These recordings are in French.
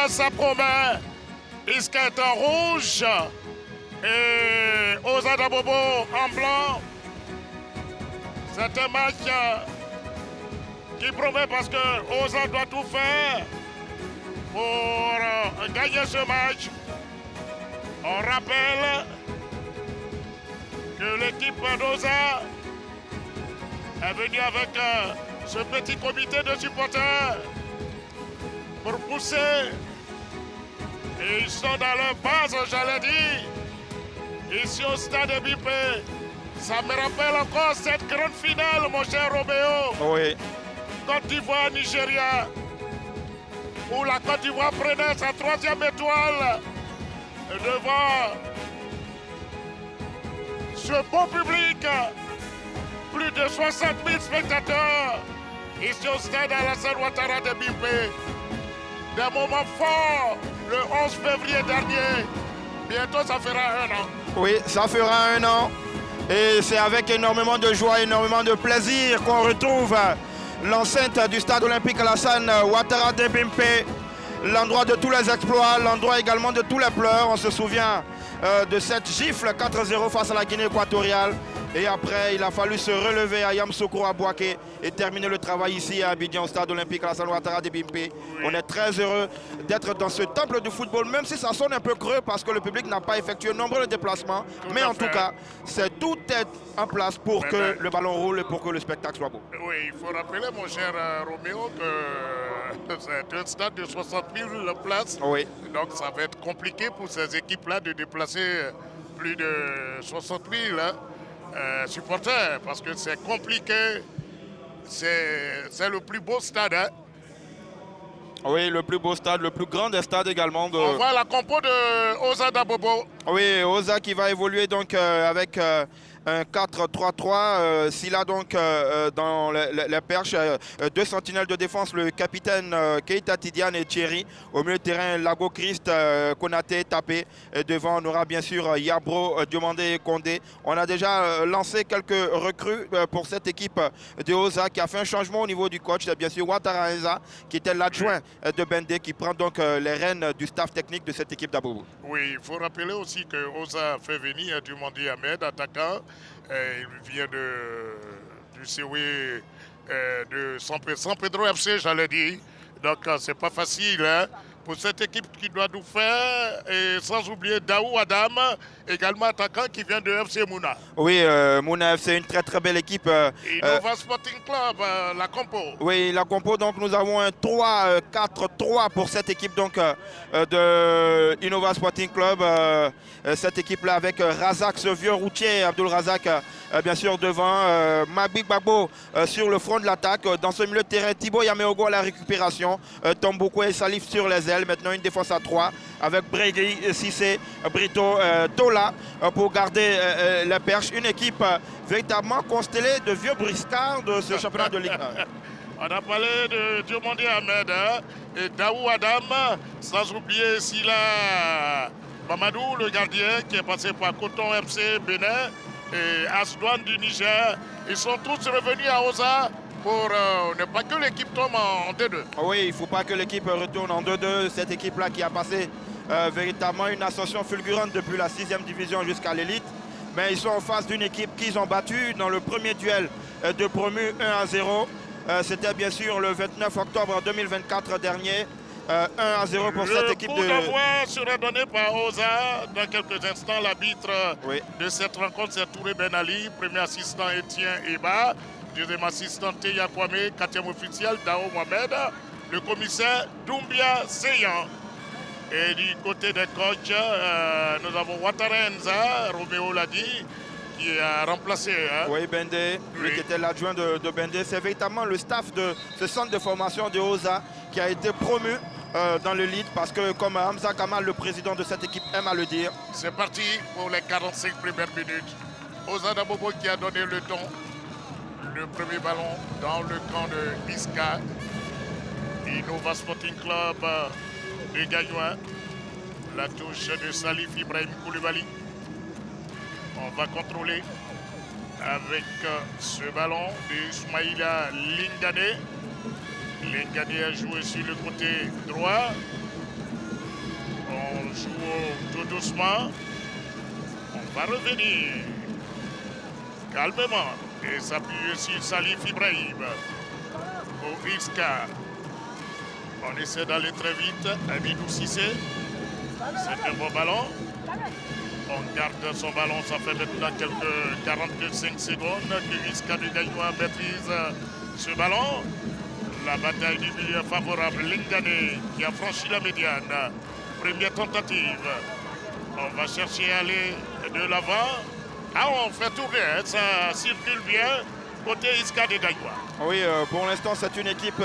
Là, ça promet. Biscuit en rouge et Oza Dabobo en blanc. C'est un match qui promet parce que Oza doit tout faire pour gagner ce match. On rappelle que l'équipe d'Oza est venue avec ce petit comité de supporters pour pousser. Et ils sont dans leur base, j'allais dire, ici au stade BIP. Ça me rappelle encore cette grande finale, mon cher Roméo. Oui. Côte d'Ivoire, Nigeria, où la Côte d'Ivoire prenait sa 3e étoile devant ce beau public. Plus de 60 000 spectateurs ici au stade Alassane Ouattara de BIP. Des moments forts le 11 février dernier. Bientôt, ça fera 1 an. Oui, ça fera 1 an. Et c'est avec énormément de joie, énormément de plaisir qu'on retrouve l'enceinte du stade olympique Alassane Ouattara de BIP. L'endroit de tous les exploits, l'endroit également de tous les pleurs. On se souvient de cette gifle 4-0 face à la Guinée équatoriale. Et après, il a fallu se relever à Yamoussoukro à Bouaké et terminer le travail ici à Abidjan, au stade olympique Alassane Ouattara de BIP. Oui. On est très heureux d'être dans ce temple du football, même si ça sonne un peu creux parce que le public n'a pas effectué nombreux déplacements. Mais en tout cas, tout est en place pour que le ballon roule et pour que le spectacle soit beau. Oui, il faut rappeler, mon cher Roméo, que c'est un stade de 60 000 places. Oui. Donc ça va être compliqué pour ces équipes-là de déplacer plus de 60 000 supporters, parce que c'est compliqué. C'est le plus beau stade. Hein. Oui, le plus beau stade, le plus grand des stades également. On voit la compo de Oza Dabobo. Oui, Oza qui va évoluer donc avec un 4-3-3. S'il a donc dans les perches 2 sentinelles de défense, le capitaine Keita Tidiane et Thierry. Au milieu de terrain, Lago Christ, Konaté, Tapé. Et devant, on aura bien sûr Yabro, Diomandé et Condé. On a déjà lancé quelques recrues pour cette équipe de Oza qui a fait un changement au niveau du coach. C'est bien sûr Ouattara Enza qui était l'adjoint de Bendé qui prend donc les rênes du staff technique de cette équipe d'Aboubou. Oui, il faut rappeler aussi que Oza fait venir Diomandé Ahmed, attaquant. Il vient du CW de San Pedro FC, j'allais dire. Donc, c'est pas facile hein, pour cette équipe qui doit nous faire. Et sans oublier Daou Adam, également attaquant qui vient de FC Mouna. Oui, Mouna FC, une très très belle équipe. Innova Sporting Club, la compo. Oui, la compo, donc nous avons un 3-4-3 pour cette équipe donc, de Innova Sporting Club. Cette équipe-là avec Razak, ce vieux routier, Abdul Razak, bien sûr devant, Mabik Babo sur le front de l'attaque. Dans ce milieu de terrain, Thibaut Yameogo à la récupération, Tomboukou et Salif sur les ailes. Maintenant une défense à 3 avec Brady, Sissé, Brito, Tola pour garder les perches. Une équipe véritablement constellée de vieux briscards de ce championnat de Ligue 1. On a parlé de Diomandé Ahmed hein, et Daou Adam, sans oublier Sila Mamadou, le gardien qui est passé par Coton FC Bénin et Asdouane du Niger. Ils sont tous revenus à Oza pour ne pas que l'équipe tombe en 2-2. Oui, il ne faut pas que l'équipe retourne en 2-2. Cette équipe-là qui a passé véritablement une ascension fulgurante depuis la 6e division jusqu'à l'élite. Mais ils sont en face d'une équipe qu'ils ont battue dans le premier duel de promu 1-0. C'était bien sûr le 29 octobre 2024 dernier. 1-0 pour cette équipe de... Le coup d'envoi sera donné par Oza. Dans quelques instants, l'arbitre de cette rencontre, c'est Touré Ben Ali. Premier assistant, Etienne Eba. Deuxième assistant, Teya Kwame. Quatrième officiel, Dao Mohamed. Le commissaire, Doumbia Seyan. Et du côté des coachs, nous avons Ouattara Enza, Roméo l'a dit, qui a remplacé. Hein. Oui, Bendé, lui qui était l'adjoint de Bendé. C'est véritablement le staff de ce centre de formation de Oza qui a été promu dans le lead parce que, comme Hamza Kamal, le président de cette équipe, aime à le dire. C'est parti pour les 45 premières minutes. Oza Dabobo qui a donné le ton. Le premier ballon dans le camp de Iska. Innova Sporting Club de Gagnois. La touche de Salif Ibrahim Koulibaly. On va contrôler avec ce ballon d'Ismaïla Lingane. Lingane a joué sur le côté droit. On joue tout doucement. On va revenir calmement et s'appuyer sur Salif Ibrahim. Au Iska. On essaie d'aller très vite. Amidou Cissé. C'est un bon ballon. On garde son ballon. Ça fait maintenant quelques 45 secondes que Iska de Gaïnois maîtrise ce ballon. La bataille du milieu favorable. Lingane qui a franchi la médiane. Première tentative. On va chercher à aller de l'avant. Ah, on fait tourner. Hein. Ça circule bien côté Iska de Gaïnois. Oui, pour l'instant, c'est une équipe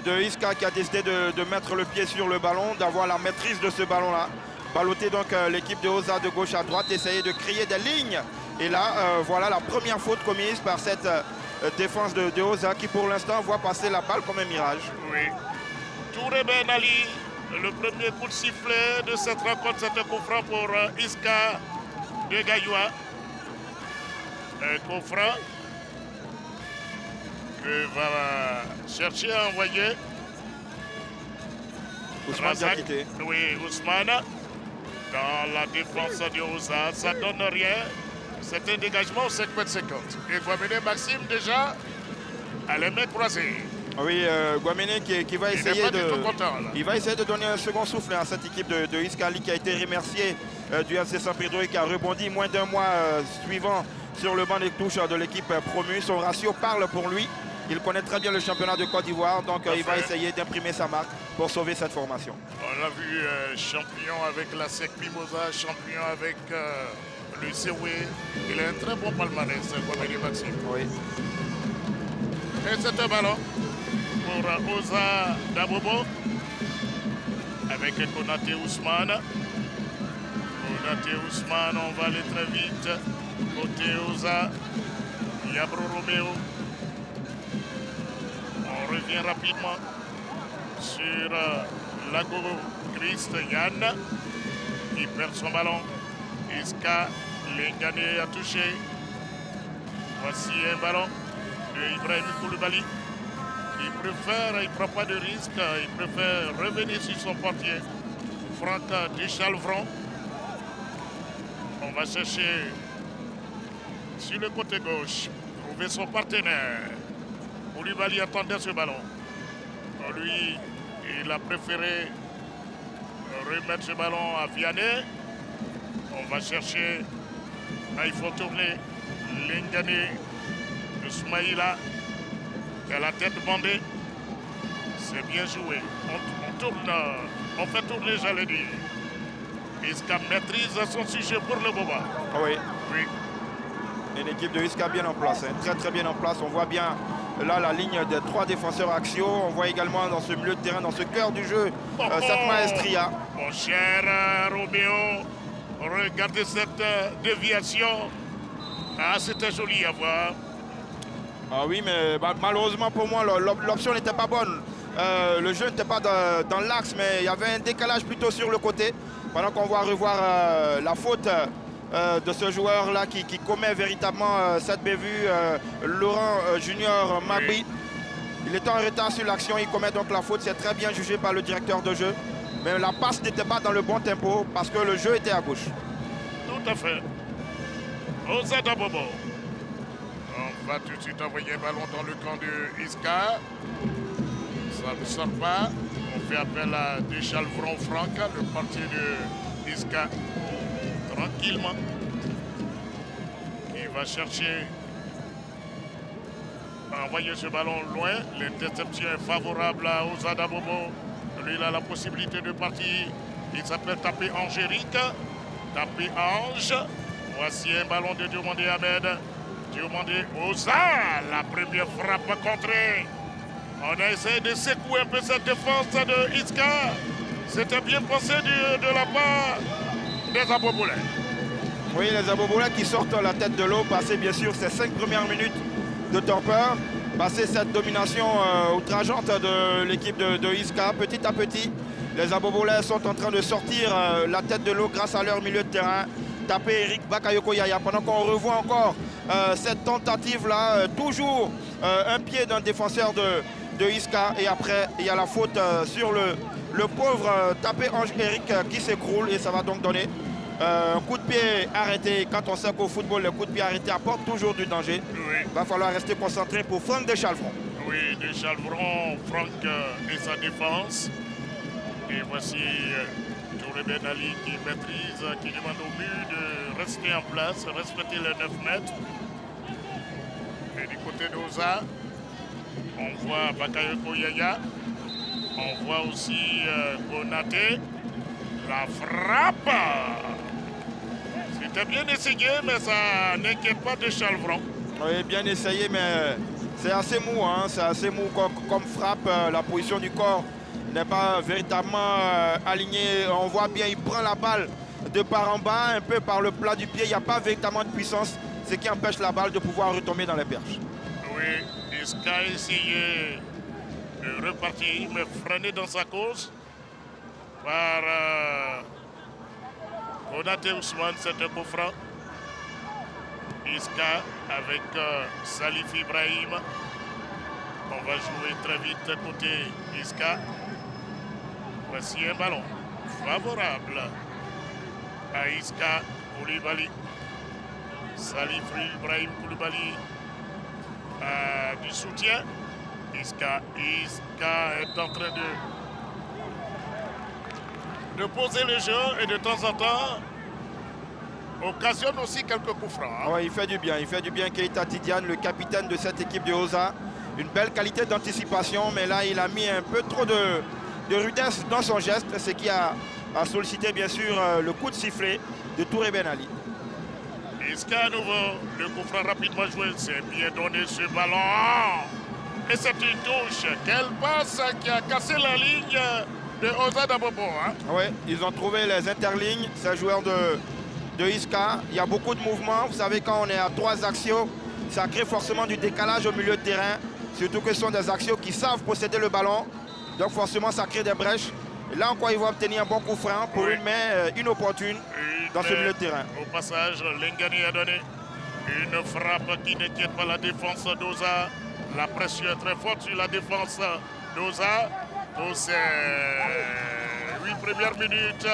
de Iska qui a décidé de mettre le pied sur le ballon, d'avoir la maîtrise de ce ballon-là. Balloter donc l'équipe de Oza de gauche à droite, essayer de créer des lignes. Et là, voilà la première faute commise par cette défense de Oza qui pour l'instant voit passer la balle comme un mirage. Oui. Touré Ben Ali, le premier coup de sifflet de cette rencontre, c'est un coup franc pour Iska de Gaïnois. Un coup franc que va chercher à envoyer Ousmane Diakité. Oui, Ousmane. Dans la défense de Oza, ça donne rien. C'est un dégagement au 5 m 50. Et Guamene Maxime déjà à les mains croisées. Oui, Guamene qui va essayer il va essayer de donner un second souffle à cette équipe de Iskali qui a été remerciée du FC San Pedro et qui a rebondi moins d'un mois suivant sur le banc des touches de l'équipe promue. Son ratio parle pour lui. Il connaît très bien le championnat de Côte d'Ivoire, donc il va essayer d'imprimer sa marque pour sauver cette formation. On l'a vu champion avec la SEC Mimosa, champion avec le CW. Il a un très bon palmarès, Guamene Maxime. Oui. Et c'est un ballon pour Oza Dabobo avec Konaté Ousmane. Konaté Ousmane, on va aller très vite. Côté Oza, Yabro Romeo. On revient rapidement sur Lago Christ Yann qui perd son ballon. Iska Lingane a touché. Voici un ballon de Ibrahim Koulibaly qui préfère, il ne prend pas de risque, il préfère revenir sur son portier. Franck Deschalvron. On va chercher sur le côté gauche, trouver son partenaire. Koulibaly attendait ce ballon. Lui, il a préféré remettre ce ballon à Vianney. On va chercher. Là, il faut tourner. Lingane de Soumaïla qui a la tête bandée. C'est bien joué. On tourne. On fait tourner, j'allais dire. Iska maîtrise son sujet pour le Boba. Oui. Oui. Une équipe de Iska bien en place. Hein. Très très bien en place. On voit bien là la ligne des 3 défenseurs axiaux. On voit également dans ce milieu de terrain, dans ce cœur du jeu, cette maestria. Mon cher Roméo, regardez cette déviation. Ah, c'était joli à voir. Ah oui, mais malheureusement pour moi, l'option n'était pas bonne. Le jeu n'était pas dans l'axe, mais il y avait un décalage plutôt sur le côté. Pendant qu'on va revoir la faute de ce joueur-là qui commet véritablement cette bévue, Laurent Junior Magui. Il est en retard sur l'action, il commet donc la faute. C'est très bien jugé par le directeur de jeu. Mais la passe n'était pas dans le bon tempo parce que le jeu était à gauche. Tout à fait. Oza Dabobo. On va tout de suite envoyer un ballon dans le camp de Iska. Ça ne sort pas. On fait appel à Deschalvron Franck, le portier de Iska. Tranquillement. Il va chercher à envoyer ce ballon loin. L'interception est favorable à Oza Dabobo. Lui, il a la possibilité de partir. Il s'appelle Tapé Angérique. Tapé Ange. Voici un ballon de Diomandé Ahmed. Diomandé Oza. La première frappe contrée. On a essayé de secouer un peu cette défense de Iska. C'était bien pensé de la part des Aboboulais. Oui, les Aboboulais qui sortent la tête de l'eau, passer bien sûr ces 5 premières minutes de torpeur, passer cette domination outrageante de l'équipe de Iska. Petit à petit, les Aboboulais sont en train de sortir la tête de l'eau grâce à leur milieu de terrain. Taper Eric Bakayoko Yaya pendant qu'on revoit encore cette tentative-là. Toujours un pied d'un défenseur de Iska. Et après, il y a la faute sur le le pauvre tapé Ange Eric qui s'écroule et ça va donc donner un coup de pied arrêté. Quand on sait qu'au football, le coup de pied arrêté apporte toujours du danger. Oui. Il va falloir rester concentré pour Franck Deschalvron. Oui, Deschalvron, Franck et sa défense. Et voici Touré Ben Ali qui maîtrise, qui demande au mur de rester en place, respecter les 9 mètres. Et du côté d'Oza, on voit Bakayoko Yaya. On voit aussi Konaté. La frappe. C'était bien essayé, mais ça n'inquiète pas Deschalvron. Oui, bien essayé, mais c'est assez mou. Hein, c'est assez mou comme frappe. La position du corps n'est pas véritablement alignée. On voit bien, il prend la balle de par en bas, un peu par le plat du pied. Il n'y a pas véritablement de puissance, ce qui empêche la balle de pouvoir retomber dans les perches. Oui, Iska a essayé de repartir, mais freiné dans sa course par Konaté Ousmane, c'est un coup franc. Iska avec Salif Ibrahim. On va jouer très vite côté Iska. Voici un ballon favorable à Iska Koulibaly. Salif Ibrahim Koulibaly du soutien. Iska est en train de poser le jeu et de temps en temps occasionne aussi quelques coups francs. Hein. Ouais, il fait du bien Keita Tidiane, le capitaine de cette équipe de Oza. Une belle qualité d'anticipation, mais là il a mis un peu trop de rudesse dans son geste, ce qui a sollicité bien sûr le coup de sifflet de Touré Ben Ali. Iska à nouveau, le coup franc rapidement joué, c'est bien donné ce ballon. Et c'est une touche. Quelle passe qui a cassé la ligne de Oza Dabobo. Hein? Oui, ils ont trouvé les interlignes, ces joueurs de Iska. Il y a beaucoup de mouvements. Vous savez, quand on est à 3 axios, ça crée forcément du décalage au milieu de terrain. Surtout que ce sont des axios qui savent posséder le ballon. Donc forcément, ça crée des brèches. Et là encore, ils vont obtenir un bon coup franc pour une main inopportune dans ce milieu de terrain. Au passage, Lengani a donné une frappe qui n'inquiète pas la défense d'Oza. La pression est très forte sur la défense d'Oza. Pour ces 8 premières minutes,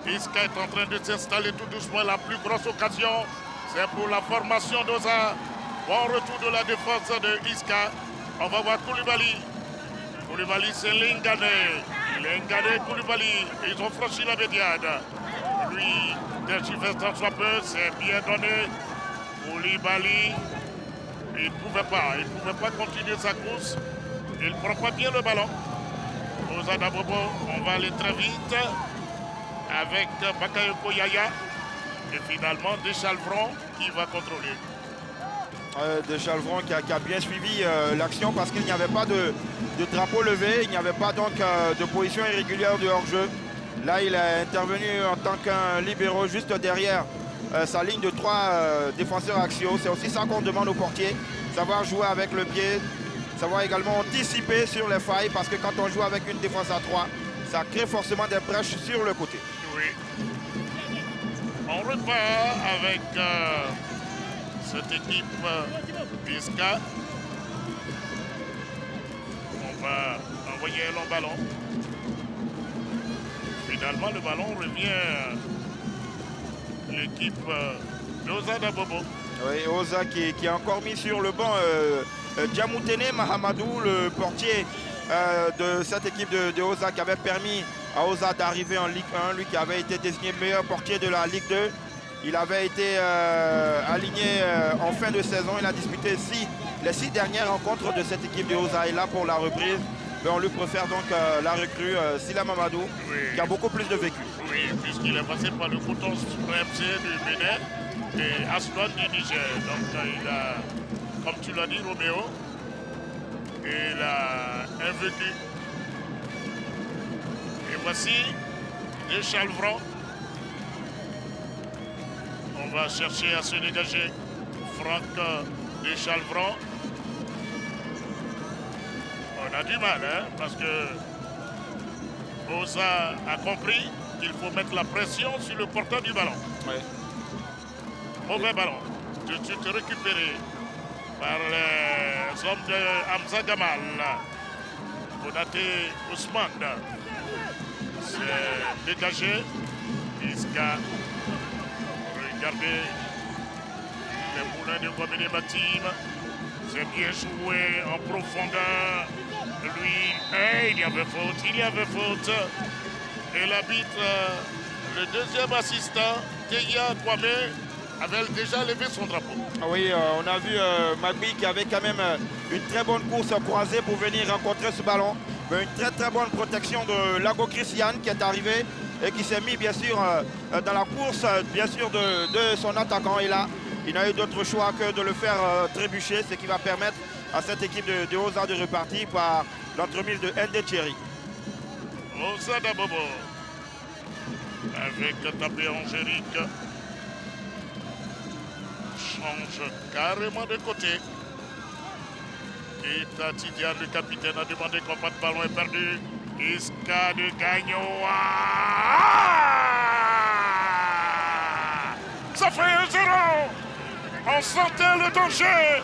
Iska est en train de s'installer tout doucement. La plus grosse occasion, c'est pour la formation d'Oza. Bon retour de la défense de Iska. On va voir Koulibaly. Koulibaly, c'est Lengane. Lengane, Koulibaly. Ils ont franchi la médiane. Lui, tergiverse tant soit peu, c'est bien donné. Koulibaly, il ne pouvait pas continuer sa course. Il ne prend pas bien le ballon. Oza Dabobo, on va aller très vite avec Bakayoko Yaya. Et finalement, Deschalvron qui va contrôler. Deschalvron qui a bien suivi l'action parce qu'il n'y avait pas de drapeau levé, il n'y avait pas donc de position irrégulière de hors-jeu. Là, il est intervenu en tant qu'un libéro juste derrière sa ligne de 3 défenseurs axiaux. C'est aussi ça qu'on demande au portier, savoir jouer avec le pied, savoir également anticiper sur les failles parce que quand on joue avec une défense à 3, ça crée forcément des brèches sur le côté. Oui. On repart avec cette équipe Iska. On va envoyer un long ballon. Finalement, le ballon revient l'équipe d'Oza Dabobo. Oui, Oza qui est encore mis sur le banc. Djamoutene Mahamadou, le portier de cette équipe de Oza qui avait permis à Oza d'arriver en Ligue 1, lui qui avait été désigné meilleur portier de la Ligue 2. Il avait été aligné en fin de saison. Il a disputé les 6 dernières rencontres de cette équipe de Oza. Et là, pour la reprise, on lui préfère donc la recrue Sila Mamadou, oui, qui a beaucoup plus de vécu. Oui, puisqu'il est passé par le Coton MC du Bénin et Aswan du Niger. Donc il a, comme tu l'as dit, Roméo, il a un vécu. Et voici Deschalvron. On va chercher à se dégager Franck Deschalvron. On a du mal, hein, parce que Oza a compris qu'il faut mettre la pression sur le porteur du ballon. Oui. Mauvais ballon. Tout de suite récupéré par les hommes de Hamza Gamal. Konaté Ousmane. C'est dégagé. Iska. Regardez les moulins de Guamene Matim. C'est bien joué en profondeur. Lui, il y avait faute. Et l'arbitre, le deuxième assistant, Teya Kwame, avait déjà levé son drapeau. Oui, on a vu Magbi qui avait quand même une très bonne course croisée pour venir rencontrer ce ballon. Mais une très bonne protection de Lago Christian qui est arrivé et qui s'est mis bien sûr dans la course bien sûr de son attaquant. Et là, il n'a eu d'autre choix que de le faire trébucher, ce qui va permettre à cette équipe de Oza de repartir par l'entremise de Ende Thierry. Oza Dabobo avec tapé Angélique. Change carrément de côté. Et Tidiane, le capitaine, a demandé qu'on pas de ballon est perdu. Iska de Gagnoa. Ça fait 1-0. On sentait le danger.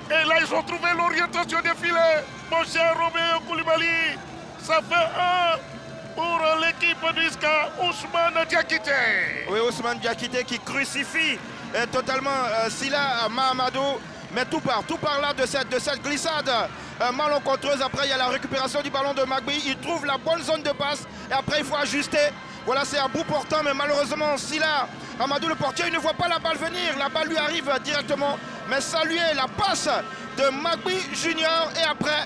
Et là, ils ont trouvé l'orientation des filets. Mon cher Roméo Koulibaly. Ça fait 1 pour l'équipe d'Iska, Ousmane Diakité. Oui, Ousmane Diakité qui crucifie totalement Sila Mahamadou. Mais tout part là de cette glissade malencontreuse. Après, il y a la récupération du ballon de Magbi. Il trouve la bonne zone de passe. Et après, il faut ajuster. Voilà, c'est un bout portant. Mais malheureusement, Sila Amadou, le portier, il ne voit pas la balle venir. La balle lui arrive directement. Mais saluer la passe de Magbi Junior. Et après,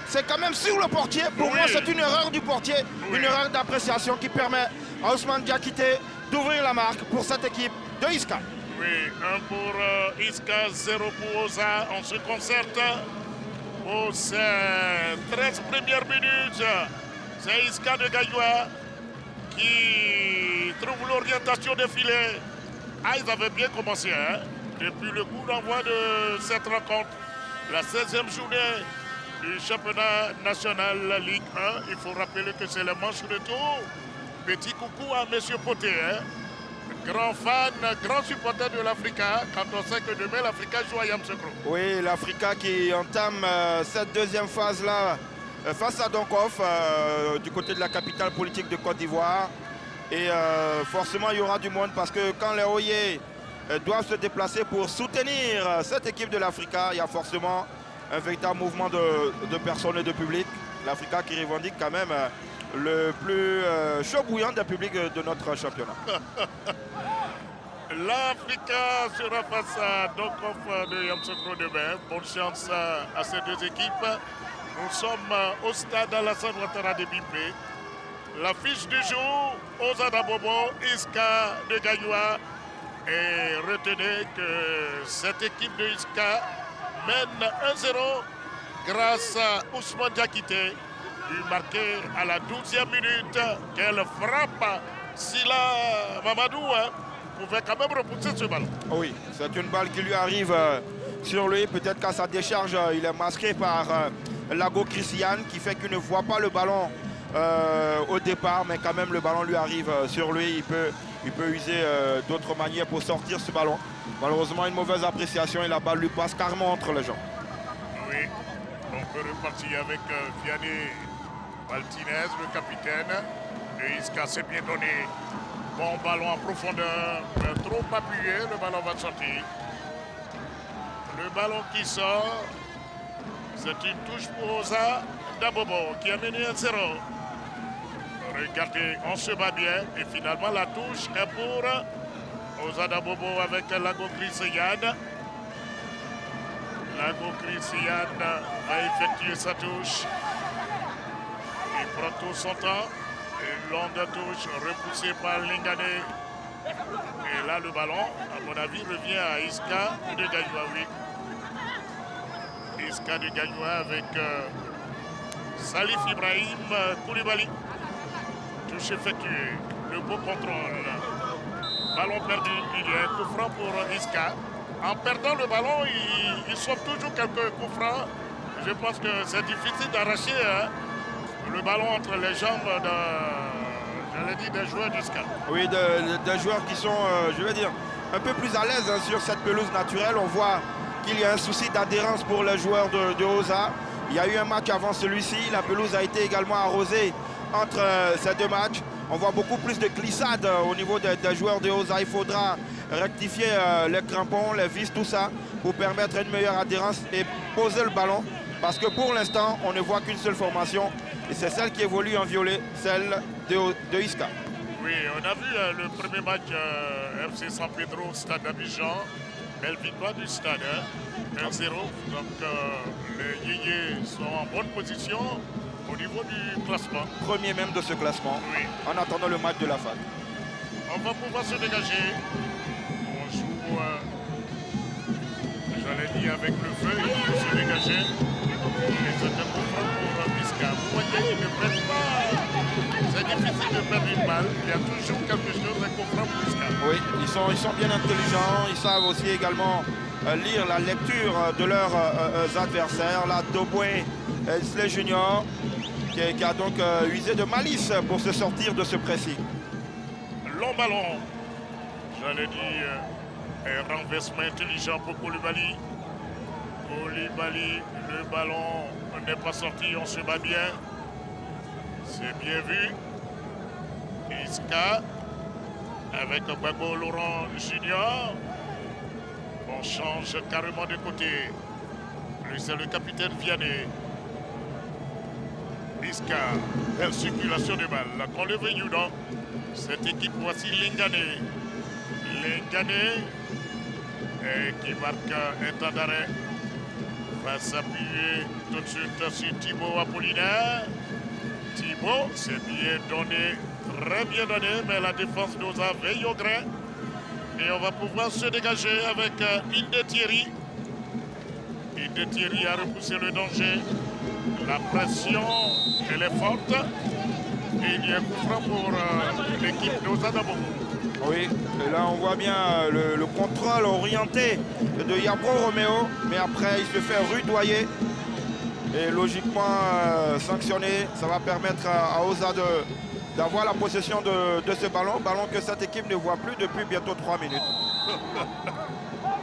c'est quand même sur le portier. Pour moi, c'est une erreur du portier. Une erreur d'appréciation qui permet à Ousmane Diakité d'ouvrir la marque pour cette équipe de Iska. Oui, 1 pour Iska, 0 pour Oza. On se concerte aux 13 premières minutes. C'est Iska de Gayoua qui trouve l'orientation des filets. Ils avaient bien commencé depuis le coup d'envoi de cette rencontre. La 16e journée du championnat national Ligue 1. Il faut rappeler que c'est le manche retour. Petit coucou à M. Poté. Grand fan, grand supporter de l'Africa, quand on sait que demain l'Africa joue à Yamoussoukro. Oui, l'Africa qui entame cette deuxième phase-là face à Donkoff, du côté de la capitale politique de Côte d'Ivoire. Et forcément, il y aura du monde parce que quand les Oye doivent se déplacer pour soutenir cette équipe de l'Africa, il y a forcément un véritable mouvement de personnes et de public. L'Africa qui revendique quand même le plus chaud bouillant des publics de notre championnat. L'Africa sera face à Donkoff de Yamoussoukro demain. Bonne chance à ces deux équipes. Nous sommes au stade Alassane Ouattara de Bipé. L'affiche du jour, Oza Dabobo, Iska de Gayoua. Et retenez que cette équipe de Iska mène 1-0 grâce à Ousmane Diakité. Il marqué à la 12e minute. Quelle frappe! Sila Mamadou pouvait quand même repousser ce ballon. Oui, c'est une balle qui lui arrive sur lui. Peut-être qu'à sa décharge, il est masqué par Lago Christian qui fait qu'il ne voit pas le ballon au départ. Mais quand même, le ballon lui arrive sur lui. Il peut user d'autres manières pour sortir ce ballon. Malheureusement, une mauvaise appréciation et la balle lui passe carrément entre les jambes. Oui, on peut repartir avec Vianney Martinez, le capitaine. Et Iska s'est bien donné. Bon ballon en profondeur, trop appuyé, le ballon va sortir. Le ballon qui sort, c'est une touche pour Oza Dabobo qui a mené 1-0. Regardez, on se bat bien et finalement la touche est pour Oza Dabobo avec Lago Christian. Lago Christian va effectuer sa touche. Il prend tout son temps. Une longue touche repoussée par Lingane. Et là, le ballon, à mon avis, revient à Iska de Gayoua. Oui. Iska de Gayoua avec Salif Ibrahim Koulibaly. Touche effectuée. Le beau contrôle. Ballon perdu. Il y a un coup franc pour Iska. En perdant le ballon, il sauve toujours quelques coups francs. Je pense que c'est difficile d'arracher le ballon entre les jambes des joueurs d'Iska. Oui, des joueurs qui sont, je vais dire, un peu plus à l'aise sur cette pelouse naturelle. On voit qu'il y a un souci d'adhérence pour les joueurs de Oza. Il y a eu un match avant celui-ci. La pelouse a été également arrosée entre ces deux matchs. On voit beaucoup plus de glissades au niveau des joueurs de Osa. Il faudra rectifier les crampons, les vis, tout ça, pour permettre une meilleure adhérence et poser le ballon. Parce que pour l'instant, on ne voit qu'une seule formation, et c'est celle qui évolue en violet, celle de Isca. Oui, on a vu le premier match FC San Pedro au stade d'Abidjan. Belle victoire du stade, 1-0. Donc les Yéyés sont en bonne position au niveau du classement. Premier même de ce classement, oui. En attendant le match de la FAC. On va pouvoir se dégager. On joue, j'allais dire avec le feu, il faut se dégager. Et c'est un coup franc pour Isca. Vous voyez, il ne perd pas. C'est difficile de perdre une balle. Il y a toujours quelque chose, un coup franc pour Isca. Oui, ils sont bien intelligents. Ils savent aussi également lire la lecture de leurs adversaires. Là, Doboué Slay Junior qui a donc usé de malice pour se sortir de ce pressing. Long ballon, j'allais dire, un renversement intelligent pour Koulibaly. Koulibaly, le ballon n'est pas sorti, on se bat bien. C'est bien vu. Isca avec Gbagbo Laurent Junior. On change carrément de côté. Lui, c'est le capitaine Vianney. Isca, belle circulation de balle. La Conleve Yudan. Cette équipe, voici Lingane. Lingane qui marque un temps d'arrêt. Va s'appuyer tout de suite sur Thibaut Apollinaire. Thibaut, c'est bien donné, très bien donné, mais la défense nous a veillé au grain. Et on va pouvoir se dégager avec Inde Thierry. Inde Thierry a repoussé le danger. La pression, elle est forte. Et il y a un coup franc pour l'équipe d'Osa Dabobo. Oui, et là on voit bien le contrôle orienté de Yabro Roméo, mais après il se fait rudoyer et logiquement sanctionné. Ça va permettre à Osa d'avoir la possession de ce ballon que cette équipe ne voit plus depuis bientôt 3 minutes.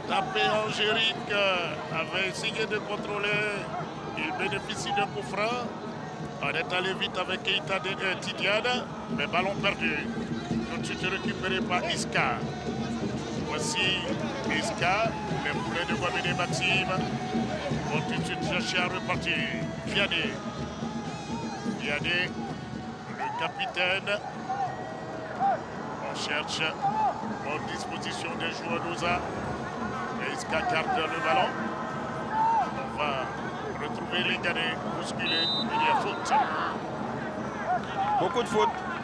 Tapé Angérique avait essayé de contrôler, il bénéficie d'un coup franc. On est allé vite avec Keita Tidiane, mais ballon perdu. Tout de suite récupéré par Isca. Voici Isca, les poulets de Guamédé Maxime vont tout de suite chercher à repartir. Vianney, le capitaine. On cherche en disposition des joueurs d'Osa. Isca garde le ballon. On va retrouver les Ghanais bousculés. Il y a faute.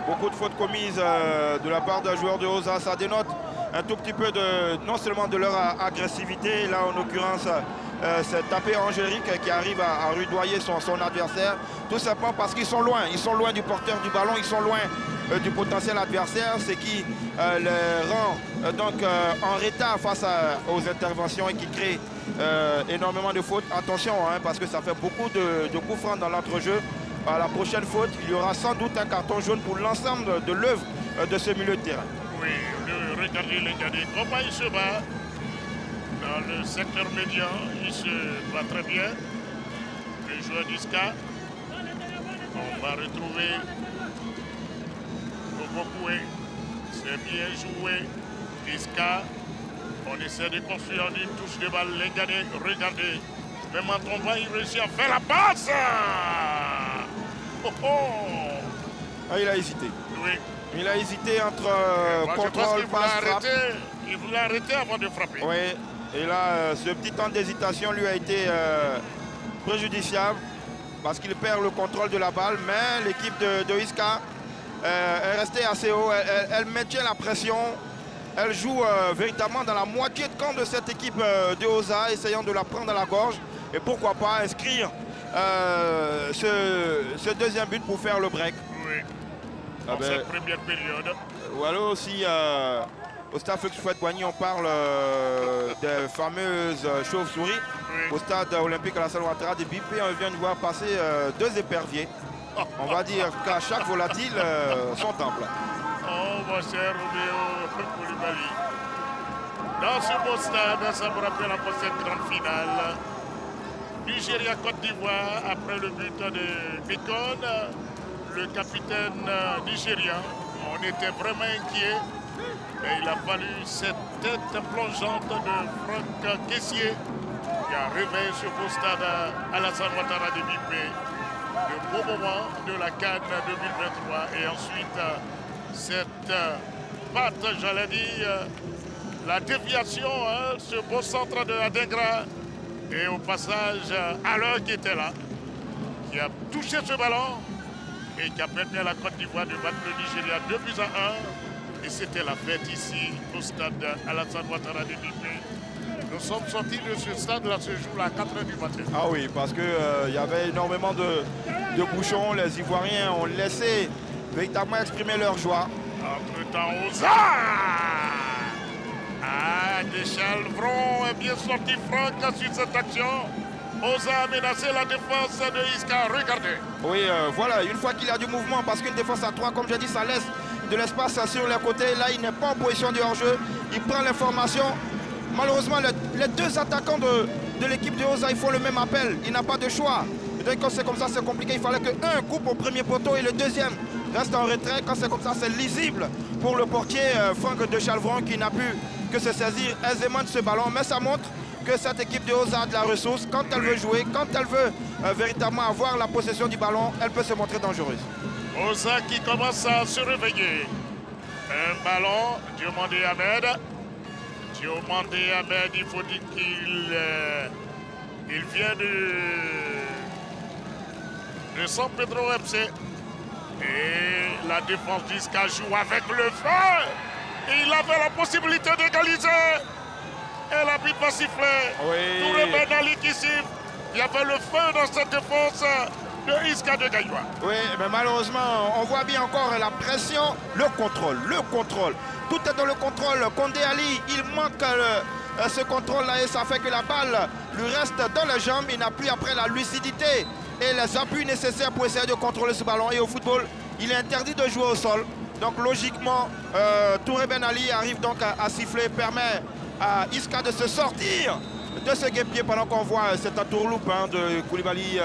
Beaucoup de fautes commises de la part d'un joueur de Osa. Ça dénote un tout petit peu non seulement de leur agressivité, là en l'occurrence c'est Tapé Angérique qui arrive à rudoyer son adversaire, tout simplement parce qu'ils sont loin du porteur du ballon, ils sont loin du potentiel adversaire, ce qui les rend donc en retard face aux interventions et qui crée énormément de fautes. Attention parce que ça fait beaucoup de coups francs dans l'entrejeu. À la prochaine faute, il y aura sans doute un carton jaune pour l'ensemble de l'œuvre de ce milieu de terrain. Oui, regardez les gars, comment il se bat dans le secteur médian, il se bat très bien. Le joueur d'Isca. On va retrouver Bokoué. C'est bien joué. Isca. On essaie de construire une touche de balle. Les gars, regardez. Même en tombant, il réussit à faire la passe. Oh oh. Ah, il a hésité. Oui. Il a hésité entre contrôle, passe, frappe. Il voulait arrêter avant de frapper. Oui. Et là, ce petit temps d'hésitation lui a été préjudiciable parce qu'il perd le contrôle de la balle. Mais l'équipe de Isca est restée assez haut. Elle maintient la pression. Elle joue véritablement dans la moitié de camp de cette équipe de Osa, essayant de la prendre à la gorge. Et pourquoi pas inscrire ce deuxième but pour faire le break. Oui, dans cette première période. Voilà aussi, au stade Fouette-Boigny, on parle des fameuses chauves-souris. Oui. Au stade olympique Alassane Ouattara de BP, on vient de voir passer 2 éperviers. On va dire qu'à chaque volatile, son temple. Oh, mon cher Roméo Koulibaly. Dans ce beau stade, ça me rappelle encore cette grande finale. Nigeria-Côte d'Ivoire, après le but de Bacon, le capitaine nigérien. On était vraiment inquiet. Mais il a fallu cette tête plongeante de Franck Kessié qui a réveillé sur le stade Alassane Ouattara de Bipé. Le beau moment de la CAN 2023. Et ensuite, cette patte, j'allais dire, la déviation, ce beau centre de Adengra. Et au passage, Alain qui était là, qui a touché ce ballon et qui a permis à la Côte d'Ivoire de battre le Nigeria 2-1. Et c'était la fête ici au stade Alassane Ouattara de Bipé. Nous sommes sortis de ce stade-là ce jour-là à 4h du matin. Ah oui, parce qu'il y avait énormément de bouchons. Les Ivoiriens ont laissé véritablement exprimer leur joie. Entre-temps, Oza! Ah, Deschalvron est bien sorti, Franck, sur cette action. Oza a menacé la défense de Isca. Regardez. Oui, voilà, une fois qu'il y a du mouvement, parce qu'une défense à 3, comme j'ai dit, ça laisse de l'espace sur les côtés. Là, il n'est pas en position de hors-jeu. Il prend l'information. Malheureusement, les deux attaquants de l'équipe de Oza, ils font le même appel. Il n'a pas de choix. Et donc, quand c'est comme ça, c'est compliqué. Il fallait qu'un coupe au premier poteau et le deuxième reste en retrait. Quand c'est comme ça, c'est lisible pour le portier Franck Deschalvron qui n'a pu que se saisir aisément de ce ballon. Mais ça montre que cette équipe de Oza a de la ressource. Quand elle veut jouer, quand elle veut véritablement avoir la possession du ballon, elle peut se montrer dangereuse. Oza qui commence à se réveiller. Un ballon, Diomandé Ahmed. Diomandé Ahmed, il faut dire qu'il vient de San Pedro FC. Et la défense d'Isca joue avec le feu. Et il avait la possibilité d'égaliser. Et l'arbitre va siffler. Oui. Touré Ben Ali qui siffle. Il y avait le feu dans cette défense de Isca de Gaïwa. Oui, mais malheureusement, on voit bien encore la pression, le contrôle. Tout est dans le contrôle. Condé Ali, il manque ce contrôle-là et ça fait que la balle lui reste dans les jambes. Il n'a plus après la lucidité et les appuis nécessaires pour essayer de contrôler ce ballon. Et au football, il est interdit de jouer au sol. Donc logiquement, Touré Ben Ali arrive donc à siffler, permet à Isca de se sortir de ce guépier pendant qu'on voit cette entourloupe de Koulibaly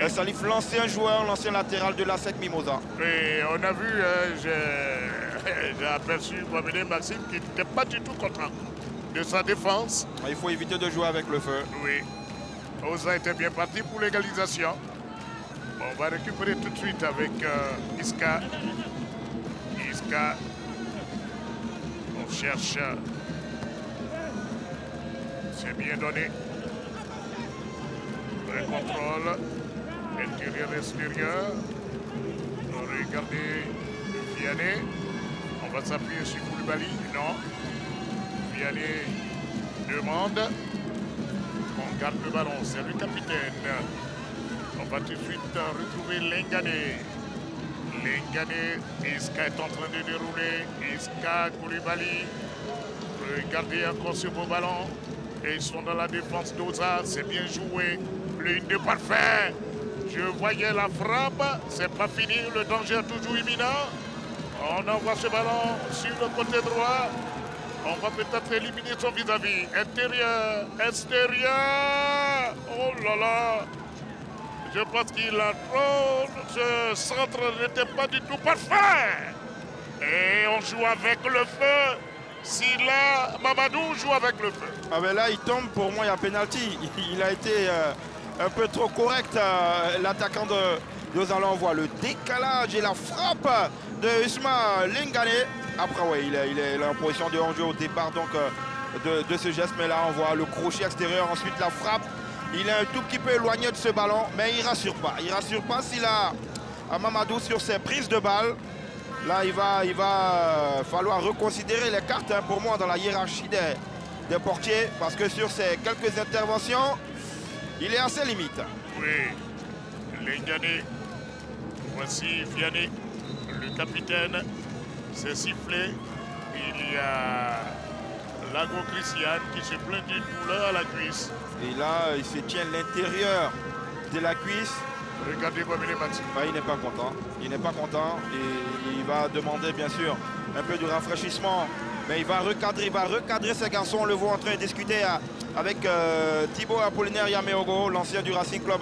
Salif, l'ancien joueur, l'ancien latéral de l'ASEC Mimosa. Et on a vu, j'ai aperçu Mohamed Maxime qui n'était pas du tout content de sa défense. Il faut éviter de jouer avec le feu. Oui. Oza était bien parti pour l'égalisation. On va récupérer tout de suite avec Isca. Isca. On cherche. C'est bien donné. Un contrôle. Intérieur-extérieur. Regardez Vianney. On va s'appuyer sur Koulibaly. Non. Vianney demande. On garde le ballon. C'est le capitaine. On va tout de suite retrouver Lengane. Lengane. Isca est en train de dérouler. Isca, Koulibaly. Regardez encore ce beau ballon. Et ils sont dans la défense d'Oza. C'est bien joué. Le 1-2 parfait. Je voyais la frappe. C'est pas fini. Le danger est toujours imminent. On envoie ce ballon sur le côté droit. On va peut-être éliminer son vis-à-vis. Intérieur, extérieur. Oh là là. Je pense qu'il a trop. Ce centre n'était pas du tout parfait. Et on joue avec le feu. Si là, Mamadou joue avec le feu. Ah ben là, il tombe, pour moi, il y a pénalty. Il a été un peu trop correct, l'attaquant de Ozala. On voit le décalage et la frappe de Usma Lengane. Après, ouais, il est en position de hors-jeu au départ donc, de ce geste. Mais là, on voit le crochet extérieur, ensuite la frappe. Il est un tout petit peu éloigné de ce ballon, mais il ne rassure pas. Il ne rassure pas s'il a Mamadou sur ses prises de balles. Là, il va falloir reconsidérer les cartes pour moi dans la hiérarchie des portiers parce que sur ces quelques interventions, il est à ses limites. Oui, Lengane. Voici Vianney, le capitaine. C'est sifflé. Il y a Lago Christiane qui se plaint d'une douleur à la cuisse. Et là, il se tient l'intérieur de la cuisse. Regardez Mohamed Maxime. Il n'est pas content. Il n'est pas content. Et il va demander bien sûr un peu de rafraîchissement. Mais il va recadrer ces garçons. On le voit en train de discuter avec Thibaut Apollinaire Yameogo, l'ancien du Racing Club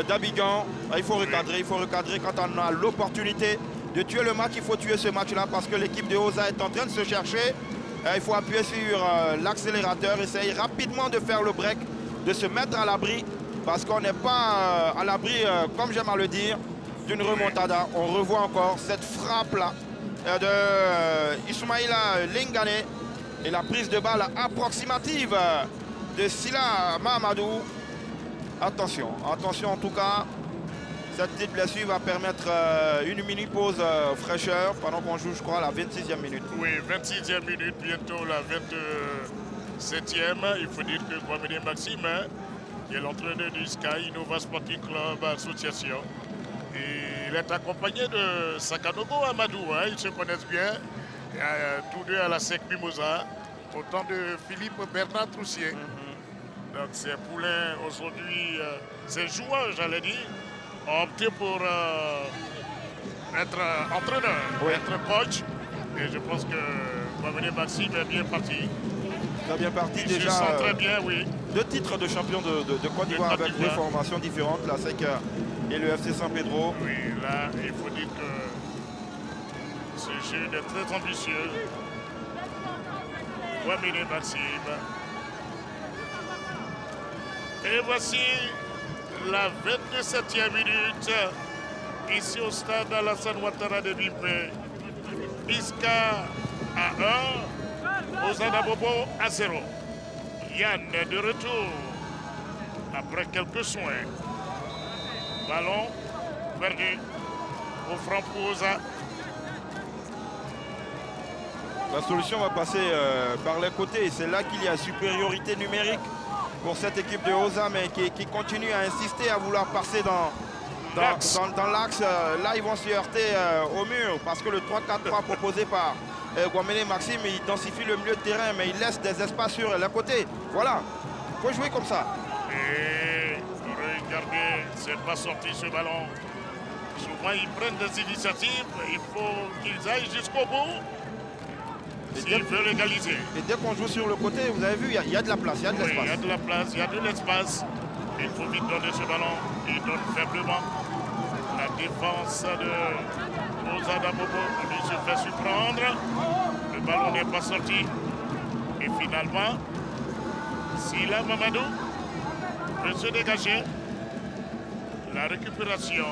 d'Abidjan. Il faut recadrer quand on a l'opportunité de tuer le match. Il faut tuer ce match-là parce que l'équipe de Osa est en train de se chercher. Il faut appuyer sur l'accélérateur, essayer rapidement de faire le break, de se mettre à l'abri parce qu'on n'est pas à l'abri, comme j'aime à le dire, d'une remontada. On revoit encore cette frappe-là de Ismaïla Lingane et la prise de balle approximative de Sila Mahamadou. Attention en tout cas, cette petite blessure va permettre une mini pause fraîcheur pendant qu'on joue, je crois, la 26e minute. Oui, 26e minute, bientôt la 27e. Il faut dire que Kwame Maxime, qui est l'entraîneur du Sky Innova Sporting Club Association, et il est accompagné de Sakanogo Amadou, hein, ils se connaissent bien, tous deux à la SEC Mimosa, autant de Philippe Bernard Troussier. Donc ces poulains aujourd'hui, ces joueurs, j'allais dire, ont opté pour être entraîneur, être coach. Et je pense que Kwame Maxime est bien parti. Très bien parti Il déjà. se sent très bien, oui. 2 titres de champion de Côte d'Ivoire avec 2 formations différentes, la SEC et le FC San Pedro. Oui, là, il faut dire que ce jeu est très ambitieux. Kwame Maxime. Et voici la 27e minute, ici au stade Alassane Ouattara de Bimpe. Iska à 1, Ozada Bobo à 0. Yann de retour après quelques soins. Ballon perdu au franc pour Oza. La solution va passer par les côtés. C'est là qu'il y a supériorité numérique pour cette équipe de Oza, mais qui continue à insister à vouloir passer dans l'axe. Là, ils vont se heurter au mur parce que le 3-4-3 proposé par Kwame Maxime, il densifie le milieu de terrain, mais il laisse des espaces sur les côtés. Voilà, il faut jouer comme ça. Et regardez, c'est pas sorti ce ballon. Souvent, ils prennent des initiatives, il faut qu'ils aillent jusqu'au bout. S'il veut légaliser. Et dès qu'on joue sur le côté, vous avez vu, il y a de la place, il y a de l'espace. Oui, il y a de la place, il y a de l'espace. Il faut vite donner ce ballon. Il donne faiblement. La défense de Ozada Bobo lui se fait surprendre. Le ballon n'est pas sorti. Et finalement, Sila Mamadou peut se dégager. La récupération.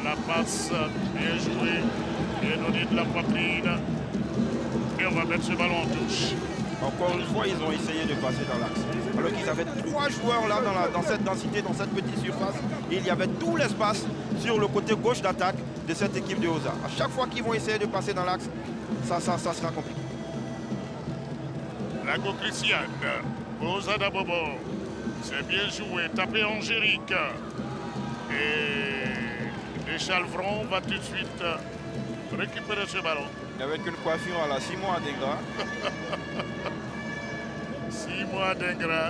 La passe bien jouée, bien donnée de la poitrine. Et on va mettre ce ballon en touche. Encore une fois, ils ont essayé de passer dans l'axe. Alors qu'ils avaient 3 joueurs là dans cette densité, dans cette petite surface. Et il y avait tout l'espace sur le côté gauche d'attaque de cette équipe de Oza. À chaque fois qu'ils vont essayer de passer dans l'axe, ça sera compliqué. Lago Christiane, Ozada Bobo. C'est bien joué, tapé Angérique. Et Deschalvron va tout de suite récupérer ce ballon. Avec une coiffure à la 6 mois d'Ingra. 6 mois d'Ingra.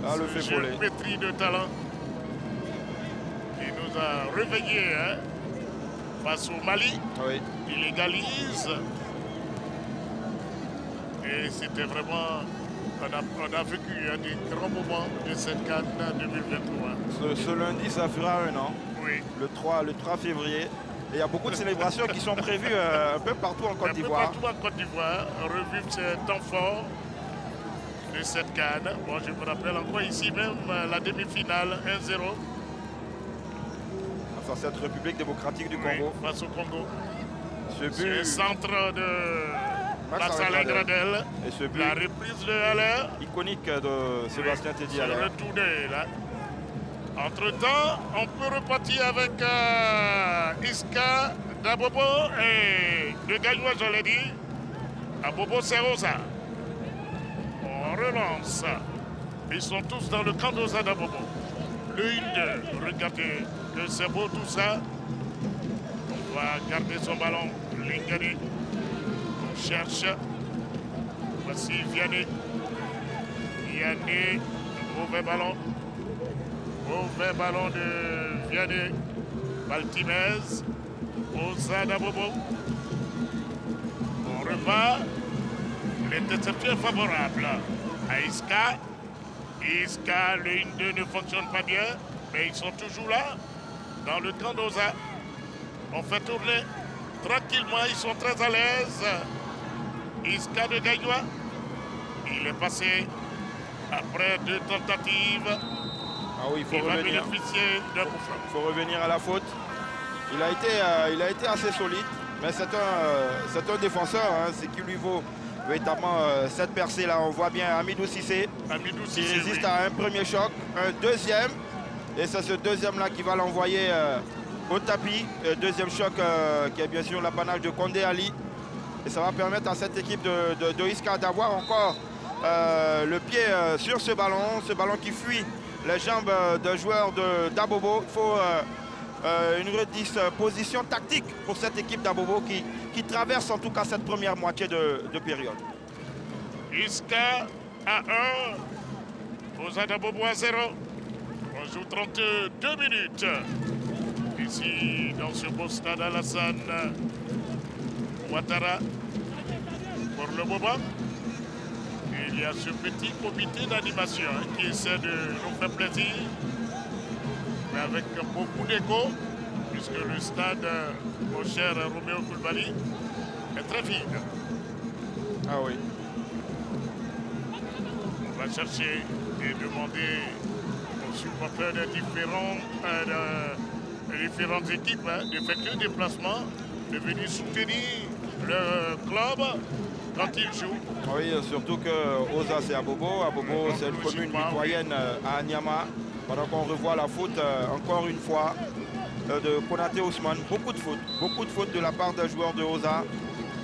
Ah, le fait voler. Pétri de talent. Il nous a réveillés face au Mali. Oui. Il égalise. Et c'était vraiment... On a vécu des grands moments de cette CAN 2023. Ce lundi, ça fera 1 an. Oui. Le 3 février. Et il y a beaucoup de célébrations qui sont prévues un peu partout en Côte d'Ivoire. Partout en Côte d'Ivoire, revivre ce temps fort de cette CAN. Bon, je me rappelle encore ici même la demi-finale 1-0. Face à cette République démocratique du Congo. Oui, face au Congo. Ce but, le centre de Alain Gradel. Et ce but, la reprise de Alain. Iconique de Sébastien Teddy Alain. Retourné là. Entre-temps, on peut repartir avec Iska d'Abobo et de Gagnois, je l'ai dit. Abobo Serosa. On relance. Ils sont tous dans le camp d'Oza d'Abobo. Le 1-2. Regardez que c'est beau tout ça. On va garder son ballon. Lingani. On cherche. Voici Vianney. Vianney. Mauvais ballon. Mauvais ballon de Vianney. Baltimez. Oza d'Abobo. On repart. L'interception est favorable à Iska. Iska, le 1-2 ne fonctionne pas bien. Mais ils sont toujours là, dans le camp d'Osa. On fait tourner tranquillement, ils sont très à l'aise. Iska de Gaïdoua, il est passé après 2 tentatives. Ah oui, il va revenir. bénéficier d'un coup franc. Il faut revenir à la faute. Il a été assez solide, mais c'est un défenseur, hein, ce qui lui vaut véritablement cette percée là. On voit bien Hamidou Cissé qui résiste à un premier choc, un deuxième, et c'est ce deuxième là qui va l'envoyer au tapis. Deuxième choc qui est bien sûr l'apanage de Condé Ali, et ça va permettre à cette équipe de Isca d'avoir encore le pied sur ce ballon qui fuit les jambes d'un joueur d'Abobo. Il faut une redisposition tactique pour cette équipe d'Abobo qui traverse en tout cas cette première moitié de période. Isca à 1, Osa d'Abobo à 0. On joue 32 minutes. Ici, dans ce beau stade Alassane Ouattara. Pour le moment, il y a ce petit comité d'animation qui essaie de nous faire plaisir, mais avec beaucoup d'écho, puisque le stade, mon cher Roméo Koulibaly, est très vide. Ah oui. On va chercher et demander aux supporters des différentes équipes d'effectuer des déplacements, de venir soutenir leur club quand ils jouent. Oui, surtout que Osa c'est Abobo. Abobo c'est une commune mitoyenne à Anyama. Pendant qu'on revoit la faute encore une fois de Konaté Ousmane. Beaucoup de fautes de la part d'un joueur de Osa.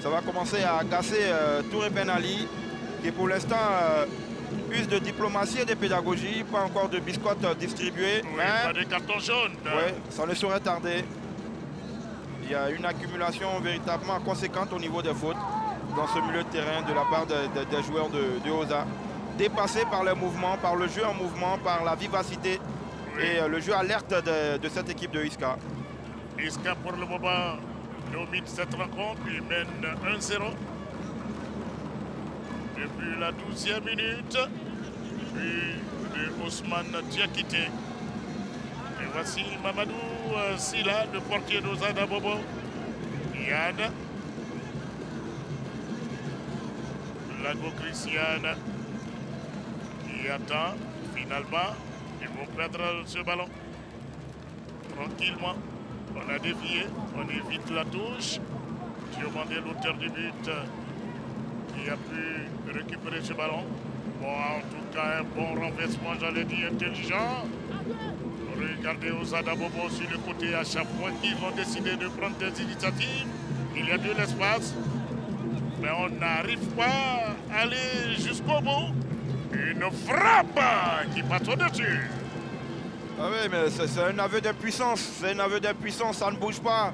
Ça va commencer à agacer Touré Ben Ali, qui pour l'instant use de diplomatie et de pédagogie. Pas encore de biscottes distribuées. Oui, pas de cartons jaunes. Oui, ça ne saurait tarder. Il y a une accumulation véritablement conséquente au niveau des fautes dans ce milieu de terrain de la part des joueurs de Osa. Dépassés par le mouvement, par le jeu en mouvement, par la vivacité et le jeu alerte de cette équipe de Isca. Isca pour le moment domine cette rencontre, il mène 1-0. Depuis la 12e minute, puis de Ousmane Diakité. Et voici Mamadou Silla, le portier d'Osa d'Abobo. Yann. Lago Christiane qui attend finalement. Ils vont perdre ce ballon. Tranquillement. On a dévié. On évite la touche. Diomandé, l'auteur du but, qui a pu récupérer ce ballon. Bon, en tout cas, un bon renversement, j'allais dire, intelligent. Regardez Osa d'Abobo sur le côté à chaque fois qu'ils ont décidé de prendre des initiatives. Il y a de l'espace. Mais on n'arrive pas à aller jusqu'au bout. Une frappe qui passe au-dessus. Ah oui, mais c'est un aveu d'impuissance. C'est un aveu d'impuissance, ça ne bouge pas.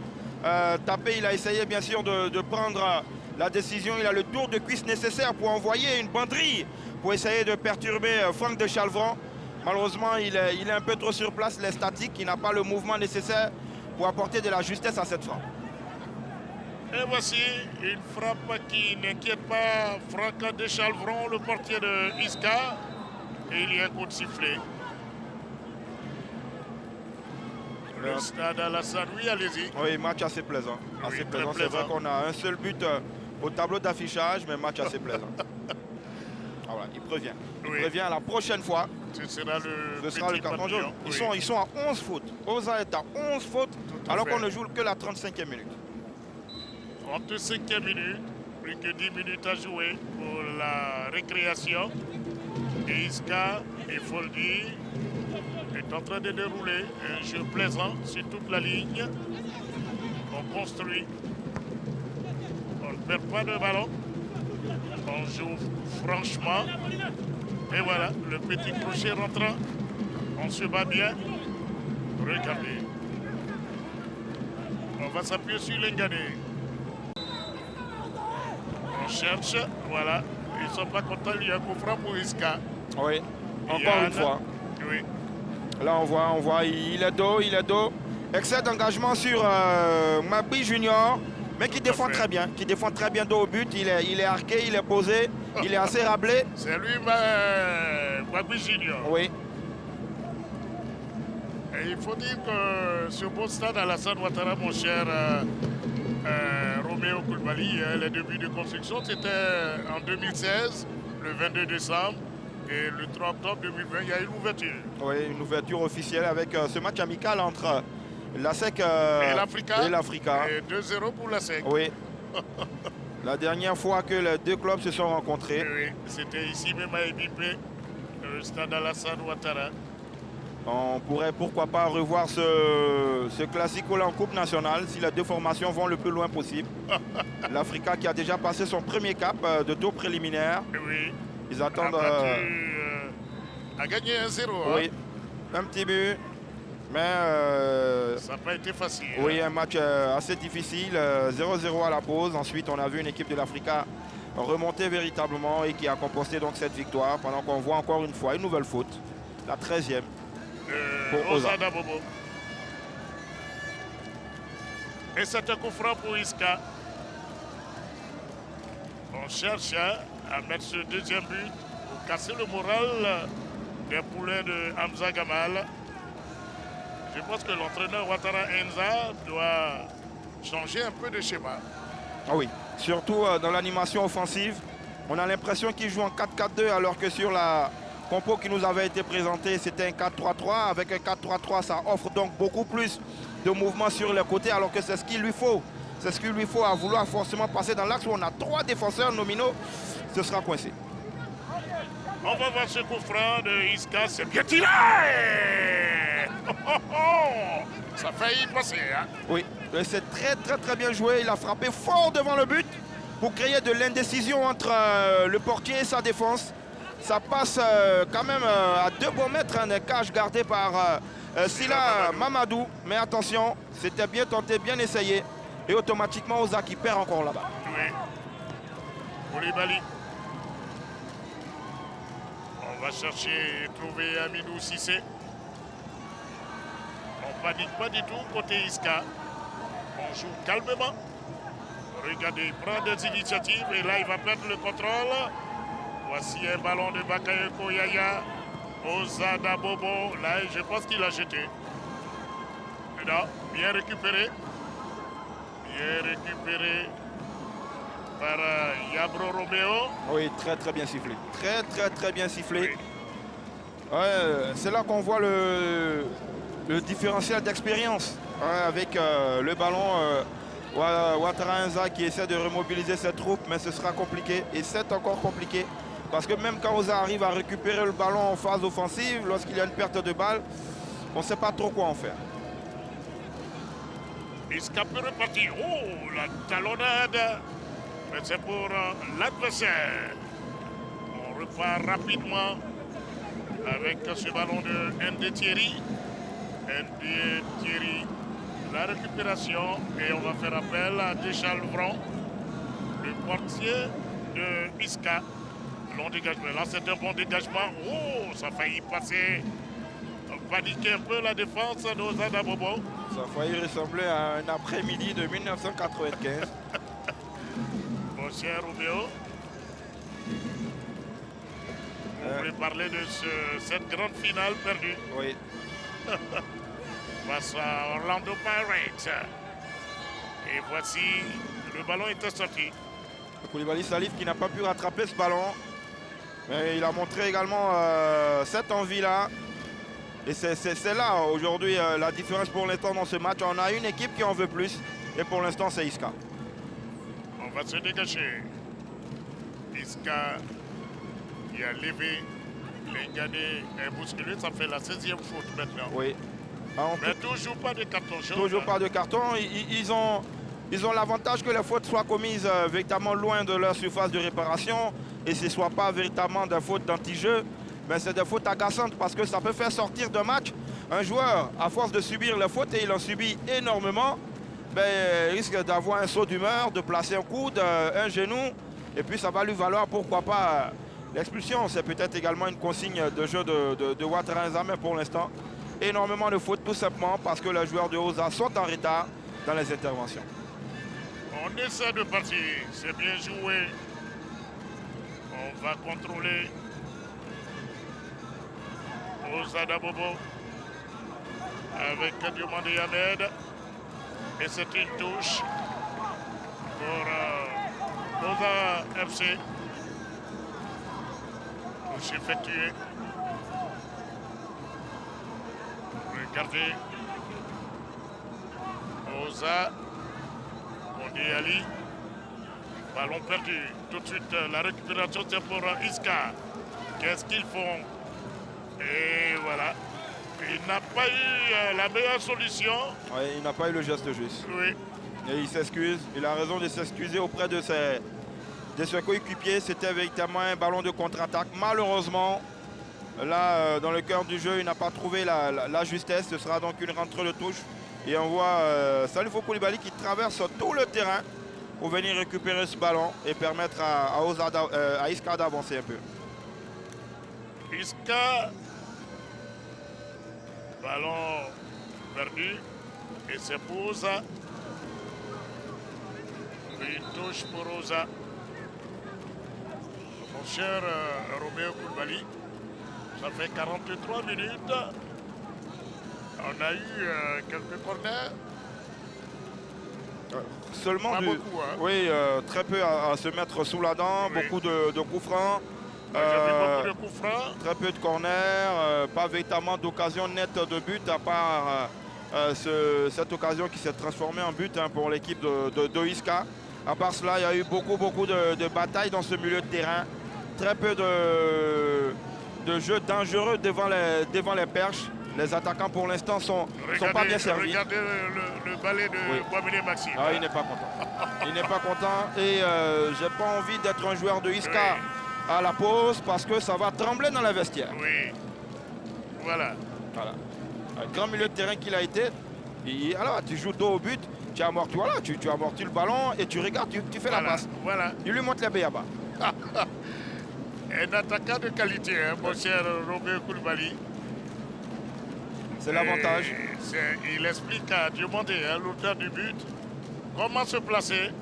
Tapé, il a essayé bien sûr de prendre la décision. Il a le tour de cuisse nécessaire pour envoyer une banderie, pour essayer de perturber Franck de Chalvron. Malheureusement, il est un peu trop sur place, il est statique. Il n'a pas le mouvement nécessaire pour apporter de la justesse à cette frappe. Et voici une frappe qui n'inquiète pas Franck de Chalvron, le portier de Isca. Et il y a un coup de sifflet. Le stade Alassane, oui, allez-y. Oui, match assez plaisant. Assez plaisant. C'est vrai qu'on a un seul but au tableau d'affichage, mais match assez plaisant. Voilà, il prévient. Il prévient la prochaine fois. Ce sera le carton jaune. Ils sont à 11 fautes. Osa est à 11 fautes, alors qu'on ne joue que la 35e minute. 35e minute, plus que 10 minutes à jouer pour la récréation. Et Isca, il faut le dire, est en train de dérouler un jeu plaisant sur toute la ligne. On construit, on ne perd pas de ballon, on joue franchement. Et voilà, le petit crochet rentrant, on se bat bien. Regardez, on va s'appuyer sur l'Engané. On cherche, voilà, ils ne sont pas contents, il y a un coup franc pour Isca. Oui, encore une fois. Oui. Là on voit, il est dos. Excès d'engagement sur Mabi Junior, mais qui défend très bien, dos au but. Il est arqué, il est posé, il est assez rablé. C'est lui, Mabi Junior. Oui. il faut dire que ce beau stade Alassane Ouattara, mon cher Roméo Koulibaly, les débuts de construction, c'était en 2016, le 22 décembre. Et le 3 octobre 2020, il y a eu une ouverture. Oui, une ouverture officielle avec ce match amical entre la SEC et l'Africa. Et 2-0 pour la SEC. Oui. La dernière fois que les deux clubs se sont rencontrés. Oui, c'était ici même à Ebipé, le stade Alassane Ouattara. On pourrait pourquoi pas revoir ce classico-là en Coupe nationale si les deux formations vont le plus loin possible. L'Africa qui a déjà passé son premier cap de tour préliminaire. Oui. Ils attendent à gagner 1-0. Oui, un petit but. Mais ça n'a pas été facile. Oui, un match assez difficile. 0-0 à la pause. Ensuite, on a vu une équipe de l'Africa remonter véritablement et qui a composté donc cette victoire. Pendant qu'on voit encore une fois une nouvelle faute. La 13e. Pour Ozada Bobo. Et c'est un coup franc pour Isca. On cherche à mettre ce deuxième but pour casser le moral des poulains de Hamza Gamal. Je pense que l'entraîneur Ouattara Enza doit changer un peu de schéma. Ah oui, surtout dans l'animation offensive. On a l'impression qu'il joue en 4-4-2 alors que sur la compo qui nous avait été présentée, c'était un 4-3-3. Avec un 4-3-3, ça offre donc beaucoup plus de mouvements sur les côtés alors que c'est ce qu'il lui faut. C'est ce qu'il lui faut à vouloir forcément passer dans l'axe où on a 3 défenseurs nominaux. Ce sera coincé. On va voir ce coup franc de Isca. C'est bien tiré. Ça a failli passer. Hein? Oui, c'est très bien joué. Il a frappé fort devant le but pour créer de l'indécision entre le portier et sa défense. Ça passe quand même à 2 bons mètres, des cages gardées par Sila Mamadou. Mais attention, c'était bien tenté, bien essayé. Et automatiquement, Oza qui perd encore là-bas. Oui. Koulibaly. On va chercher et trouver Amidou Cissé. On ne panique pas du tout côté Isca. On joue calmement. Regardez, il prend des initiatives et là, il va perdre le contrôle. Voici un ballon de Bakayoko Yaya. Ozada Bobo. Là, je pense qu'il a jeté. Et là, bien récupéré. Bien récupéré par Yabro Romeo. Oui, très bien sifflé. Très bien sifflé. Oui. Ouais, c'est là qu'on voit le différentiel d'expérience avec le ballon Ouattara Enza qui essaie de remobiliser ses troupes, mais ce sera compliqué. Et c'est encore compliqué parce que même quand Oza arrive à récupérer le ballon en phase offensive, lorsqu'il y a une perte de balle, on ne sait pas trop quoi en faire. Isca peut repartir. Oh, la talonnade. Mais c'est pour l'adversaire. On repart rapidement avec ce ballon de Ndé Thierry. Ndé Thierry, la récupération. Et on va faire appel à Deschalvron, le portier de Isca. Long dégagement. Là, c'est un bon dégagement. Oh, ça a failli passer. Paniquer un peu la défense d'Ozada Bobo. Ça a failli ressembler à un après-midi de 1995. Mon cher Roméo, vous voulez parler de cette grande finale perdue? Oui. Face à Orlando Pirates. Et voici, le ballon était sorti. Koulibaly Salif qui n'a pas pu rattraper ce ballon. Mais il a montré également cette envie-là. Et c'est là aujourd'hui la différence pour l'instant dans ce match. On a une équipe qui en veut plus. Et pour l'instant, c'est Isca. On va se dégager. Isca qui a levé, Lengane est bousculé. Ça fait la 16e faute maintenant. Oui. Mais toujours pas de carton jaune. Toujours pas de carton. Ils ont l'avantage que les fautes soient commises véritablement loin de leur surface de réparation. Et ce ne soit pas véritablement des fautes d'anti-jeu. Mais c'est des fautes agaçantes parce que ça peut faire sortir de match un joueur à force de subir les fautes et il en subit énormément. Il risque d'avoir un saut d'humeur, de placer un coude, un genou et puis ça va lui valoir pourquoi pas l'expulsion. C'est peut-être également une consigne de jeu de Ouattara Enza, mais pour l'instant énormément de fautes tout simplement parce que les joueurs de Oza sont en retard dans les interventions. On essaie de partir, c'est bien joué. On va contrôler. Ozada Bobo. avec Diomandé Ahmed. Et c'est une touche pour Oza FC. Touche effectuée. Regardez. Oza. Kondé Ali. Ballon perdu. Tout de suite, la récupération c'est pour Iska. Qu'est-ce qu'ils font? Et voilà. Il n'a pas eu la meilleure solution. Oui, il n'a pas eu le geste juste. Oui. Et il s'excuse. Il a raison de s'excuser auprès de ses coéquipiers. C'était véritablement un ballon de contre-attaque. Malheureusement, là, dans le cœur du jeu, il n'a pas trouvé la justesse. Ce sera donc une rentrée de touche. Et on voit Salifou Koulibaly qui traverse tout le terrain pour venir récupérer ce ballon et permettre à Iska d'avancer un peu. Iska, ballon perdu et c'est pour Oza. Une touche pour Oza. Mon cher Roméo Koulibaly, ça fait 43 minutes. On a eu quelques corners. Seulement beaucoup, hein. Oui, très peu à se mettre sous la dent, oui. Beaucoup de coups francs. Beaucoup de coups francs. Très peu de corners, pas véritablement d'occasion nette de but, à part cette occasion qui s'est transformée en but pour l'équipe de Iska. À part cela, il y a eu beaucoup de batailles dans ce milieu de terrain. Très peu de jeux dangereux devant les perches. Les attaquants pour l'instant sont pas bien servis. Regardez le balai de Boamene Maxime. Ah, il n'est pas content. Il n'est pas content et j'ai pas envie d'être un joueur de Iska à la pause parce que ça va trembler dans les vestiaires. Oui. Voilà. Un grand milieu de terrain qu'il a été. Et alors, tu joues dos au but, tu amortis, tu amortis le ballon et tu regardes, tu fais la passe. Voilà. Il lui montre les béabas. Un attaquant de qualité, mon cher Roméo Koulibaly. C'est l'avantage. Il explique à Diomandé, l'auteur du but, comment se placer.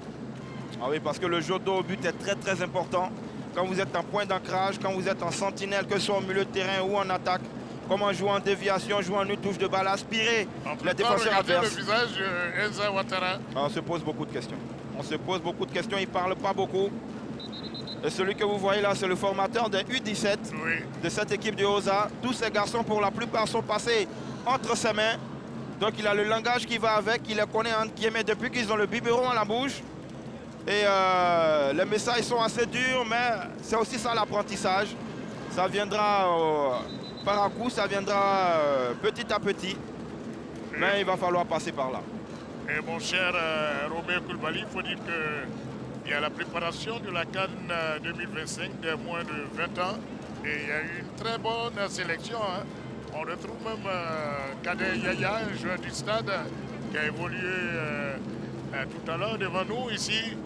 Ah oui, parce que le jeu dos au but est très important. Quand vous êtes en point d'ancrage, quand vous êtes en sentinelle, que ce soit au milieu de terrain ou en attaque, comment jouer en déviation, jouer en une touche de balle, aspirer les défenseurs adverses. Le visage Enza Ouattara. On se pose beaucoup de questions. Il ne parle pas beaucoup. Et celui que vous voyez là, c'est le formateur des U17 de cette équipe de Oza. Tous ces garçons, pour la plupart, sont passés entre ses mains. Donc il a le langage qui va avec, il les connaît entre guillemets depuis qu'ils ont le biberon à la bouche. Et les messages sont assez durs, mais c'est aussi ça l'apprentissage. Ça viendra par à coup, ça viendra petit à petit. Mais il va falloir passer par là. Et mon cher Roméo Koulibaly, il faut dire qu'il y a la préparation de la CAN 2025 de moins de 20 ans. Et il y a eu une très bonne sélection. On retrouve même Kader Yaya, un joueur du stade, qui a évolué tout à l'heure devant nous ici.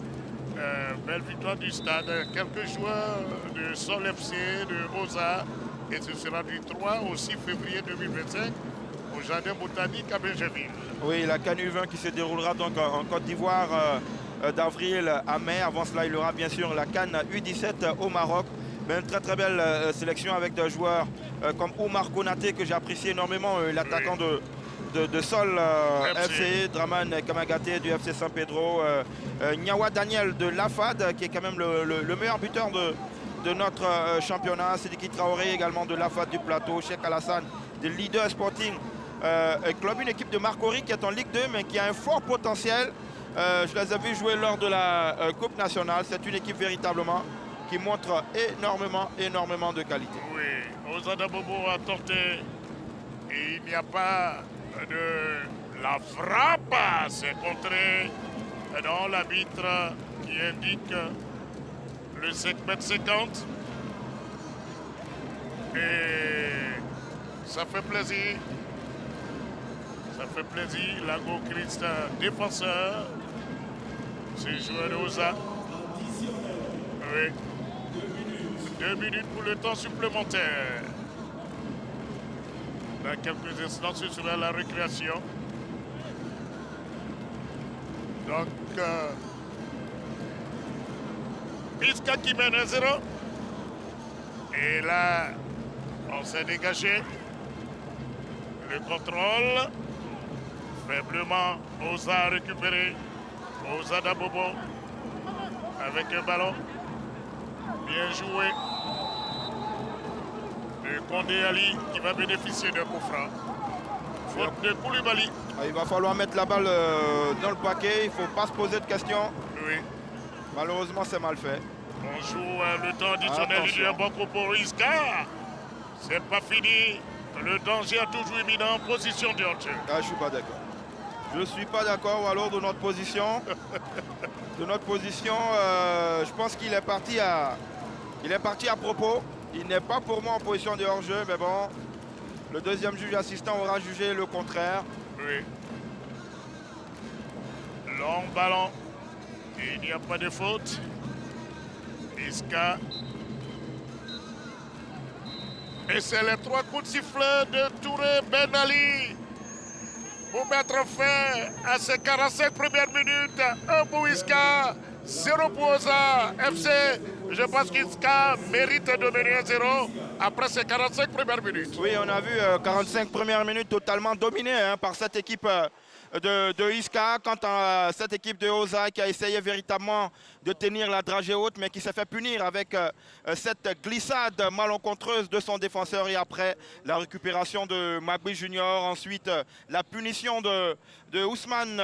Belle victoire du stade. Quelques joueurs de Sol FC, de Oza. Et ce sera du 3 au 6 février 2025 au Jardin Botanique à Bergerville. Oui, la CAN U20 qui se déroulera donc en Côte d'Ivoire d'avril à mai. Avant cela, il y aura bien sûr la CAN U17 au Maroc. Mais une très belle sélection avec des joueurs comme Oumar Konaté que j'apprécie énormément, l'attaquant de Sol FC, Draman Kamagaté du FC San Pedro, Nyawa Daniel de l'AFAD qui est quand même le meilleur buteur de notre championnat, Sidiki Traoré également de l'AFAD du plateau, Cheikh Alassane de Leader Sporting Club, une équipe de Marcory qui est en Ligue 2 mais qui a un fort potentiel. Je les ai vus jouer lors de la Coupe nationale, c'est une équipe véritablement qui montre énormément de qualité. Oui, Ozada Bobo a tenté et il n'y a pas de la frappe. C'est contré dans l'arbitre qui indique le 5,50 m. Et ça fait plaisir. Ça fait plaisir. Lago Christ, défenseur. C'est joueur de Oza. Oui. 2 minutes pour le temps supplémentaire. Dans quelques instants, ce sera la récréation. Donc, Iska qui mène 1-0. Et là, on s'est dégagé. Le contrôle. Faiblement, Oza récupéré. Oza Dabobo. Avec un ballon. Bien joué. Le Condé Ali qui va bénéficier d'un coup franc. Faute de Koulibaly. Il va falloir mettre la balle dans le paquet. Il ne faut pas se poser de questions. Oui. Malheureusement, c'est mal fait. On joue le temps additionnel. Il y a beaucoup pour Isca. C'est pas fini. Le danger a toujours imminent. Position de hors-jeu. Ah, je suis pas d'accord. Je ne suis pas d'accord, ou alors de notre position. De notre position, je pense qu'il est parti à propos. Il n'est pas pour moi en position de hors-jeu, mais bon, le deuxième juge assistant aura jugé le contraire. Oui. Long ballon. Il n'y a pas de faute. Isca. Et c'est les 3 coups de sifflet de Touré Ben Ali pour mettre fin à ces 45 premières minutes. 1 pour Isca, 0 pour Oza FC. Je pense qu'Isca mérite de mener 1-0 après ces 45 premières minutes. Oui, on a vu 45 premières minutes totalement dominées par cette équipe de Isca, quant à cette équipe de Oza qui a essayé véritablement de tenir la dragée haute, mais qui s'est fait punir avec cette glissade malencontreuse de son défenseur, et après la récupération de Magui Junior, ensuite la punition de Ousmane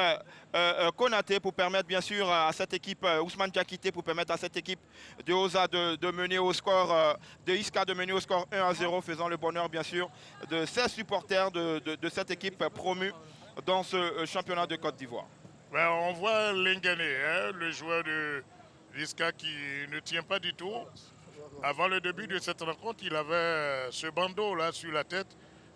Konaté pour permettre bien sûr à cette équipe, Ousmane Diakité, pour permettre à cette équipe de Oza de mener au score, de Isca de mener au score 1-0, faisant le bonheur bien sûr de ses supporters de cette équipe promue dans ce championnat de Côte d'Ivoire. Ben, on voit Lengane, le joueur de Isca qui ne tient pas du tout. Avant le début de cette rencontre, il avait ce bandeau là sur la tête.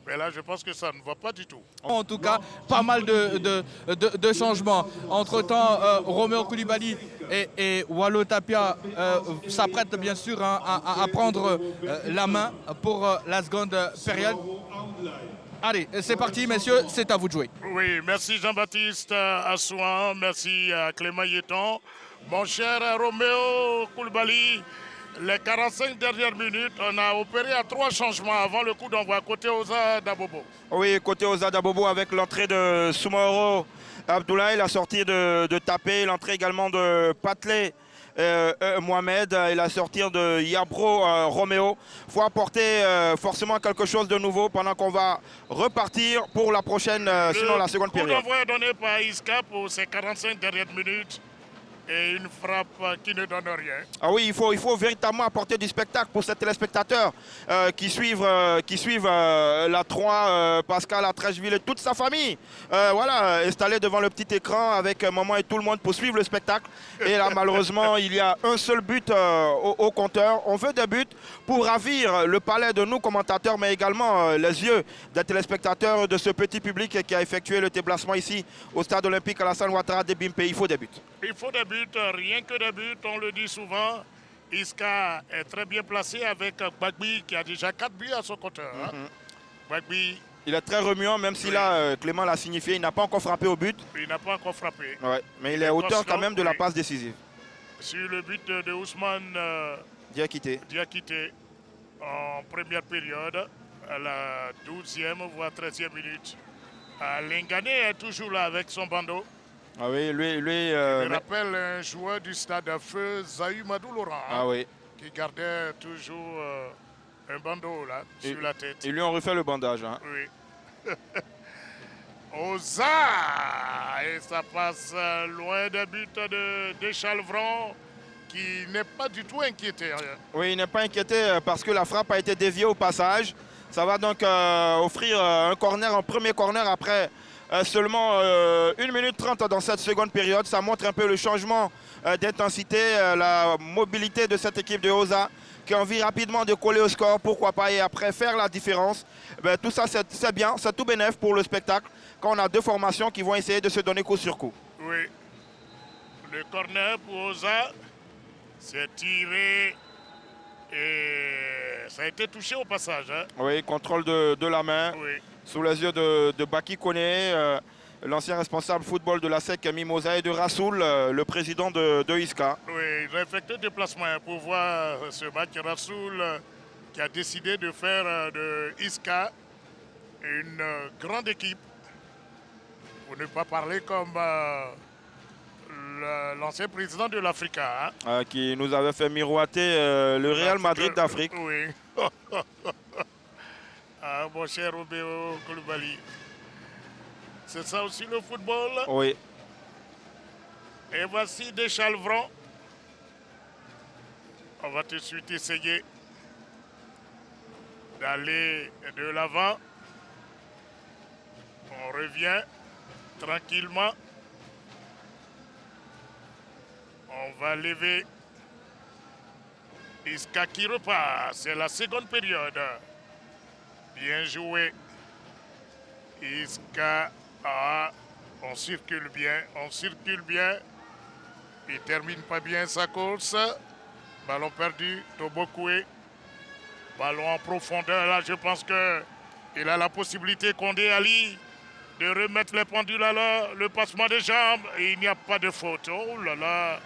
Mais là, je pense que ça ne va pas du tout. En tout cas, pas mal de changements. Entre-temps, Roméo Koulibaly et Wallo Tapia s'apprêtent bien sûr à prendre la main pour la seconde période. Allez, c'est parti, messieurs, c'est à vous de jouer. Oui, merci Jean-Baptiste Assouan, merci à Clément Yéton. Mon cher Roméo Koulibaly, les 45 dernières minutes, on a opéré à 3 changements avant le coup d'envoi, côté Oza Dabobo. Oui, côté Oza Dabobo avec l'entrée de Soumaoro Abdoulaye, la sortie de Tapé, l'entrée également de Patlé Mohamed et la sortie de Yabro Roméo. Il faut apporter forcément quelque chose de nouveau pendant qu'on va repartir pour la prochaine, sinon la seconde période. Le coup d'envoi est donné par Isca pour ces 45 dernières minutes. Et une frappe qui ne donne rien. Ah oui, il faut véritablement apporter du spectacle pour ces téléspectateurs qui suivent la 3, Pascal Atrècheville et toute sa famille. Voilà, installés devant le petit écran avec maman et tout le monde pour suivre le spectacle. Et là, malheureusement, il y a un seul but au compteur. On veut des buts pour ravir le palais de nous commentateurs, mais également les yeux des téléspectateurs de ce petit public qui a effectué le déplacement ici au stade olympique Alassane Ouattara de Bimpe. Il faut des buts. Il faut des buts, rien que des buts, on le dit souvent. Isca est très bien placé avec Bagby qui a déjà 4 buts à son compteur. Bagby. Il est très remuant, même si là, Clément l'a signifié, il n'a pas encore frappé au but. Il n'a pas encore frappé. Ouais, mais il est auteur quand même de la passe décisive. Sur le but de Ousmane Diakité en première période, à la 12e voire 13e minute. Lengane est toujours là avec son bandeau. Ah oui, lui je rappelle un joueur du stade à feu, Zahou Madou Laurent, qui gardait toujours un bandeau là, sur la tête. Ils lui ont refait le bandage. Oui. Oza! Et ça passe loin des buts de Chalvron, qui n'est pas du tout inquiété. Oui, il n'est pas inquiété parce que la frappe a été déviée au passage. Ça va donc offrir un corner, un premier corner après seulement 1 minute 30 dans cette seconde période. Ça montre un peu le changement d'intensité, la mobilité de cette équipe de Oza qui a envie rapidement de coller au score, pourquoi pas, et après faire la différence. Tout ça, c'est bien, c'est tout bénef pour le spectacle quand on a 2 formations qui vont essayer de se donner coup sur coup. Oui. Le corner pour Oza, c'est tiré et ça a été touché au passage. Oui, contrôle de la main. Oui. Sous les yeux de Baki Koné, l'ancien responsable football de la SEC Mimosa, et de Rassoul, le président de Isca. Oui, il a effectué le déplacement pour voir ce match. Rassoul qui a décidé de faire de Isca Une grande équipe, pour ne pas parler comme l'ancien président de l'Africa. Hein? Qui nous avait fait miroiter le Real Madrid d'Afrique. Oui. Mon cher Romeo Koulibaly. C'est ça aussi le football. Oui. Et voici Deschalvron. On va tout de suite essayer d'aller de l'avant. On revient tranquillement. On va lever Isca qui repart. C'est la seconde période. Bien joué. Isca. On circule bien. On circule bien. Il termine pas bien sa course. Ballon perdu. Tobokoué. Ballon en profondeur. Là, je pense qu'il a la possibilité, Condé Ali, de remettre les pendules à l'heure. Le passement des jambes. Et il n'y a pas de faute. Oh là là.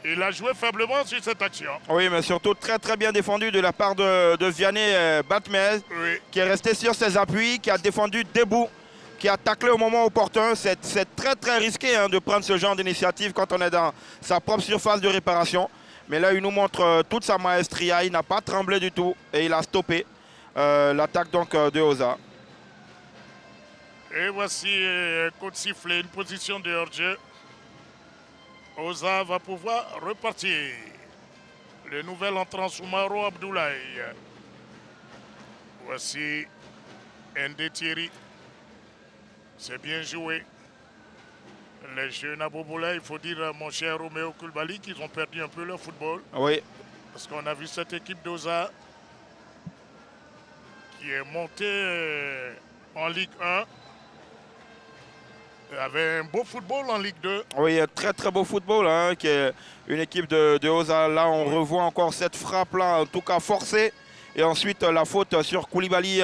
Il a joué faiblement sur cette action. Oui, mais surtout très très bien défendu de la part de Vianney Batmez, Oui. qui est resté sur ses appuis, qui a défendu debout, qui a taclé au moment opportun. C'est très très risqué de prendre ce genre d'initiative quand on est dans sa propre surface de réparation. Mais là, il nous montre toute sa maestria. Il n'a pas tremblé du tout et il a stoppé l'attaque donc de Oza. Et voici coup de sifflet, une position de hors-jeu. Oza va pouvoir repartir. Le nouvel entrant Soumaro Abdoulaye. Voici Ndé Thierry. C'est bien joué. Les jeunes à Bobola, il faut dire, mon cher Romeo Koulibaly, qu'ils ont perdu un peu leur football. Oui. Parce qu'on a vu cette équipe d'Oza qui est montée en Ligue 1. Il y avait un beau football en Ligue 2. Oui, très très beau football, qui est une équipe de Oza. Là, on revoit encore cette frappe-là, en tout cas forcée. Et ensuite, la faute sur Koulibaly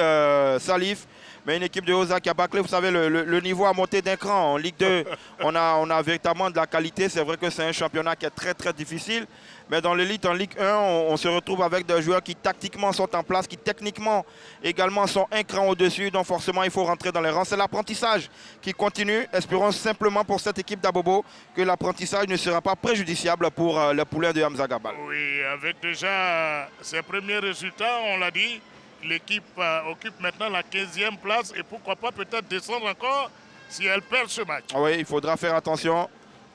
Salif. Mais une équipe de Oza qui a bâclé, vous savez, le niveau a monté d'un cran. En Ligue 2, on a véritablement de la qualité. C'est vrai que c'est un championnat qui est très très difficile. Mais dans l'élite, en Ligue 1, on se retrouve avec des joueurs qui tactiquement sont en place, qui techniquement également sont un cran au-dessus. Donc forcément, il faut rentrer dans les rangs. C'est l'apprentissage qui continue. Espérons simplement pour cette équipe d'Abobo que l'apprentissage ne sera pas préjudiciable pour le poulain de Hamza Gabal. Oui, avec déjà ses premiers résultats, on l'a dit, l'équipe occupe maintenant la 15e place et pourquoi pas peut-être descendre encore si elle perd ce match. Oui, il faudra faire attention,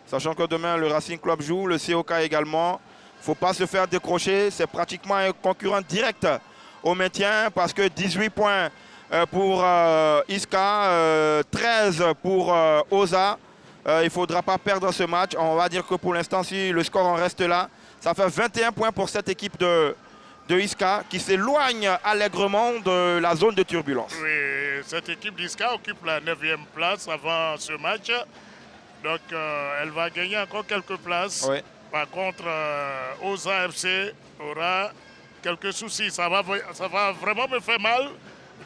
sachant que demain le Racing Club joue, le COK également. Il ne faut pas se faire décrocher, c'est pratiquement un concurrent direct au maintien parce que 18 points pour Isca, 13 pour Oza. Il ne faudra pas perdre ce match. On va dire que pour l'instant, si le score en reste là, ça fait 21 points pour cette équipe de Isca qui s'éloigne allègrement de la zone de turbulence. Oui, cette équipe d'Isca occupe la 9e place avant ce match. Donc elle va gagner encore quelques places. Oui. Par contre, Oza FC aura quelques soucis. Ça va vraiment me faire mal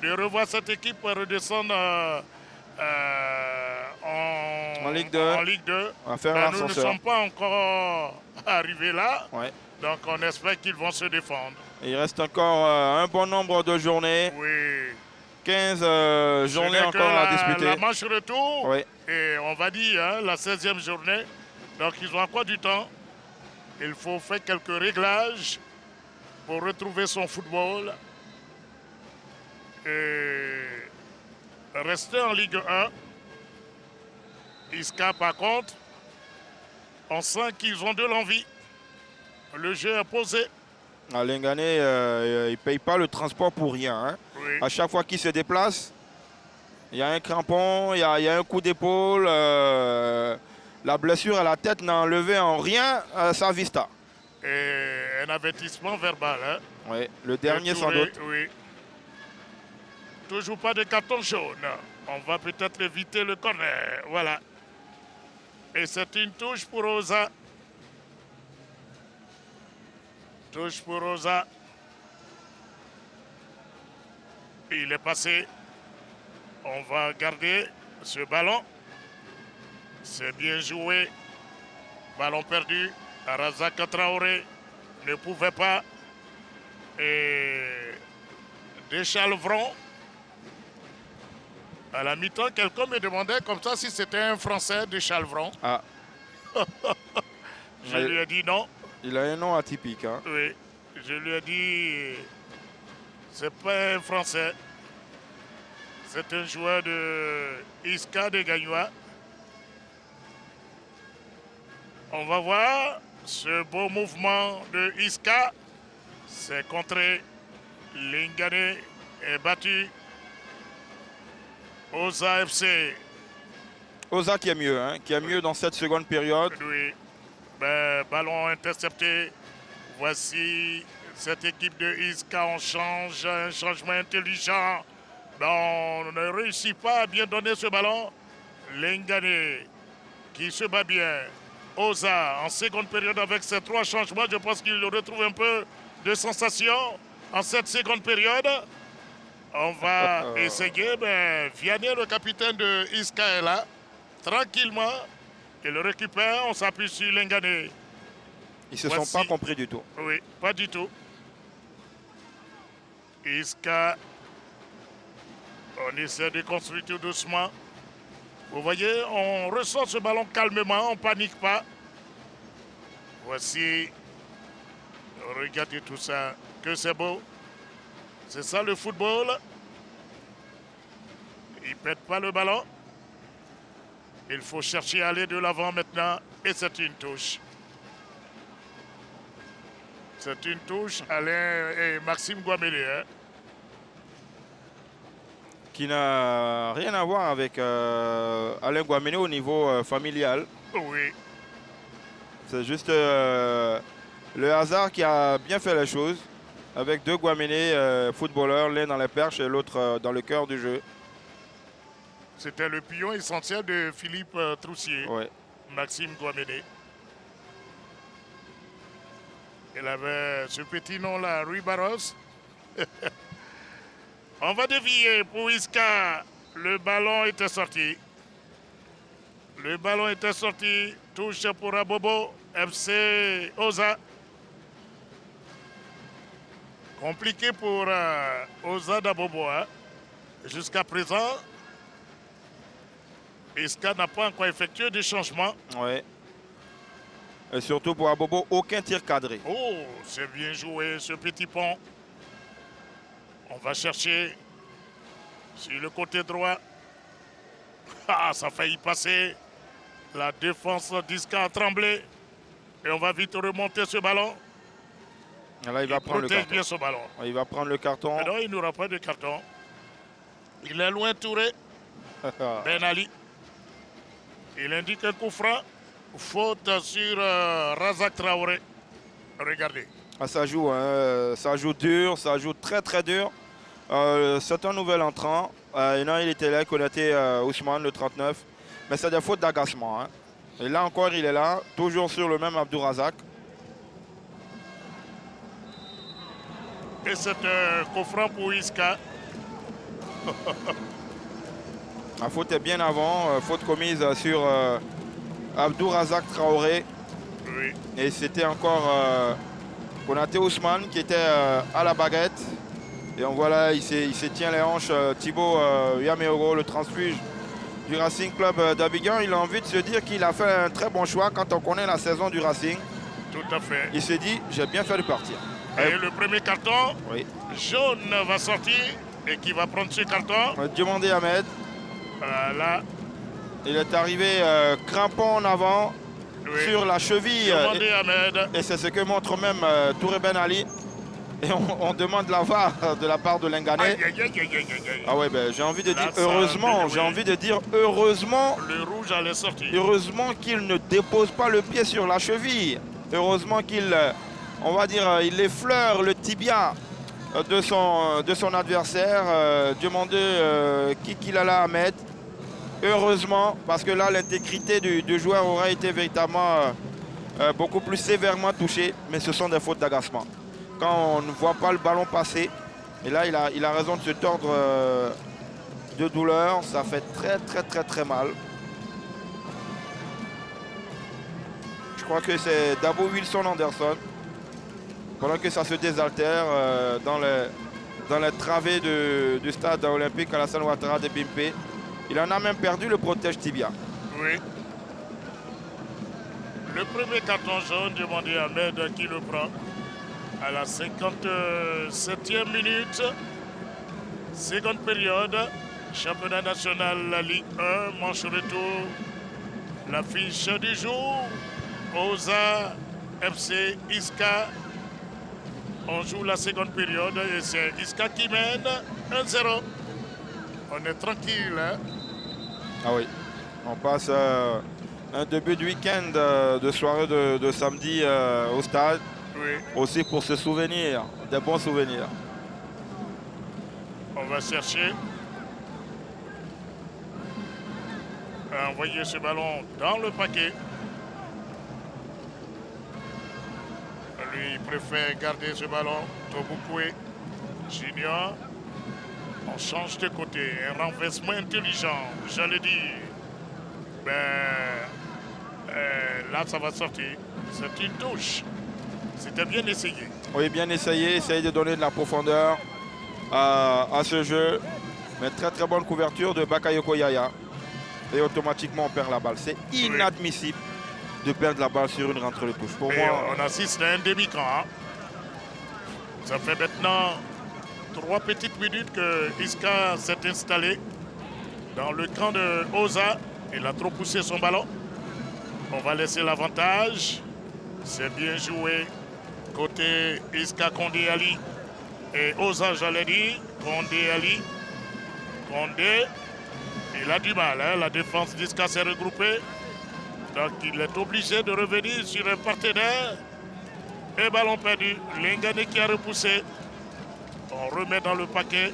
de revoir cette équipe redescendre en Ligue 2. En Ligue 2. On va faire Ben, nous ne l'ascenseur. sommes pas encore arrivés là. Ouais. Donc on espère qu'ils vont se défendre. Il reste encore un bon nombre de journées. Oui. 15 journées encore à disputer. La manche retour. Oui. Et on va dire la 16e journée. Donc ils ont encore du temps. Il faut faire quelques réglages pour retrouver son football. Et rester en Ligue 1. Isca, par contre, on sent qu'ils ont de l'envie. Le jeu est posé. À Lingané, il ne paye pas le transport pour rien. Hein. Oui. À chaque fois qu'il se déplace, il y a un crampon, il y a un coup d'épaule. La blessure à la tête n'a enlevé en rien sa vista. Et un avertissement verbal. Hein. Oui, le dernier sans doute. Oui. Toujours pas de carton jaune. On va peut-être éviter le corner. Voilà. Et c'est une touche pour Oza. Touche pour Oza. Il est passé. On va garder ce ballon. C'est bien joué. Ballon perdu. Razak Traoré ne pouvait pas. Et Deschalvron À la mi-temps, quelqu'un me demandait comme ça si c'était un Français de Chalvron. Ah. Je lui ai dit non. Il a un nom atypique. Hein. Oui. Je lui ai dit, c'est pas un Français. C'est un joueur de Iska de Gagnois. On va voir ce beau mouvement de Iska. C'est contré. Lingane est battu. Oza FC. Oza qui est mieux, hein, qui est mieux dans cette seconde période. Oui. Ben, ballon intercepté. Voici cette équipe de Iska. On change, un changement intelligent. Ben, on ne réussit pas à bien donner ce ballon. Lingane qui se bat bien. Oza en seconde période avec ces 3 changements. Je pense qu'il retrouve un peu de sensation en cette seconde période. On va essayer. Ben, Vianney, le capitaine de Iska, est là. Tranquillement. Il le récupère. On s'appuie sur Lingane. Ils ne se sont pas compris du tout. Oui, pas du tout. Iska. On essaie de construire tout doucement. Vous voyez, on ressort ce ballon calmement, on ne panique pas. Voici. Regardez tout ça, que c'est beau. C'est ça le football. Il ne pète pas le ballon. Il faut chercher à aller de l'avant maintenant. Et c'est une touche. C'est une touche, Alain et Maxime Guamélé. Hein. Qui n'a rien à voir avec Alain Guamélé au niveau familial. Oui. C'est juste le hasard qui a bien fait les choses. Avec 2 Guamélé footballeurs, l'un dans les perches et l'autre dans le cœur du jeu. C'était le pion essentiel de Philippe Troussier, ouais. Maxime Guamélé. Il avait ce petit nom-là, Rui Barros. On va dévier pour Iska. Le ballon était sorti. Le ballon était sorti. Touche pour Abobo. FC Oza. Compliqué pour Oza d'Abobo. Hein. Jusqu'à présent, Iska n'a pas encore effectué de changement. Ouais. Et surtout pour Abobo, aucun tir cadré. Oh, c'est bien joué ce petit pont. On va chercher sur le côté droit. Ah, ça a failli passer. La défense d'Iska a tremblé. Et on va vite remonter ce ballon. Et là, il va prendre le carton. Bien ce ballon. Il va prendre le carton. Mais non, il n'aura pas de carton. Il est loin, Touré. Ben Ali. Il indique un coup franc. Faute sur Razak Traoré. Regardez. Ah, ça joue, hein. Ça joue dur, ça joue très très dur. C'est un nouvel entrant. Il était là, Konaté Ousmane, le 39. Mais c'est des fautes d'agacement. Hein. Et là encore, il est là, toujours sur le même Abdou Razak. Et c'est un coup franc pour Iska. La faute est bien avant, faute commise sur Abdou Razak Traoré. Oui. Et c'était encore Konaté Ousmane qui était à la baguette. Et on voit là, il se tient les hanches. Thibaut Yameoro, le transfuge du Racing Club d'Abidjan. Il a envie de se dire qu'il a fait un très bon choix quand on connaît la saison du Racing. Tout à fait. Il s'est dit, j'ai bien fait de partir. Et le premier carton, oui. Jaune va sortir. Et qui va prendre ce carton? Demandez Ahmed. Voilà. Il est arrivé crampon en avant, oui, sur la cheville. Demandez Ahmed. Et c'est ce que montre même Touré Ben Ali. Et on demande la VAR de la part de Lingane. Ah ouais, ben, j'ai envie de dire heureusement, j'ai envie de dire heureusement. Le rouge allait sortir. Heureusement qu'il ne dépose pas le pied sur la cheville. Heureusement qu'il, on va dire, il effleure le tibia de son adversaire. Demandez qui qu'il a là à mettre. Heureusement, parce que là, l'intégrité du joueur aurait été véritablement beaucoup plus sévèrement touchée. Mais ce sont des fautes d'agacement. Quand on ne voit pas le ballon passer, et là, il a raison de se tordre de douleur. Ça fait très mal. Je crois que c'est Dabo Wilson Anderson. Pendant que ça se désaltère dans les travées du stade olympique Alassane Ouattara de Bimpe. Il en a même perdu le protège tibia. Oui. Le premier carton jaune demandé à Ahmed qui le prend à la 57e minute. Seconde période. Championnat national, la Ligue 1, manche retour. L'affiche du jour. Oza, FC, Iska. On joue la seconde période et c'est Iska qui mène 1-0. On est tranquille. Hein? Ah oui. On passe un début de week-end de soirée de samedi au stade. Oui. Aussi pour se souvenir, des bons souvenirs. On va chercher à envoyer ce ballon dans le paquet. Lui préfère garder ce ballon. Tobukwe Junior. On change de côté. Un renversement intelligent, j'allais dire. Là, ça va sortir. C'est une touche. C'était bien essayé. Oui, bien essayé. Essayer de donner de la profondeur à ce jeu. Mais très très bonne couverture de Bakayoko Yaya. Et automatiquement, on perd la balle. C'est inadmissible de perdre la balle sur une rentrée de touche. Pour moi, on assiste à un demi-camp. Hein. Ça fait maintenant 3 petites minutes que Iska s'est installé dans le camp de Oza. Il a trop poussé son ballon. On va laisser l'avantage. C'est bien joué côté Iska Kondé Ali et Oza, j'allais dire. Kondé Ali. Kondé. Il a du mal. Hein. La défense d'Iska s'est regroupée. Donc il est obligé de revenir sur un partenaire. Et ballon perdu. Lingane qui a repoussé. On remet dans le paquet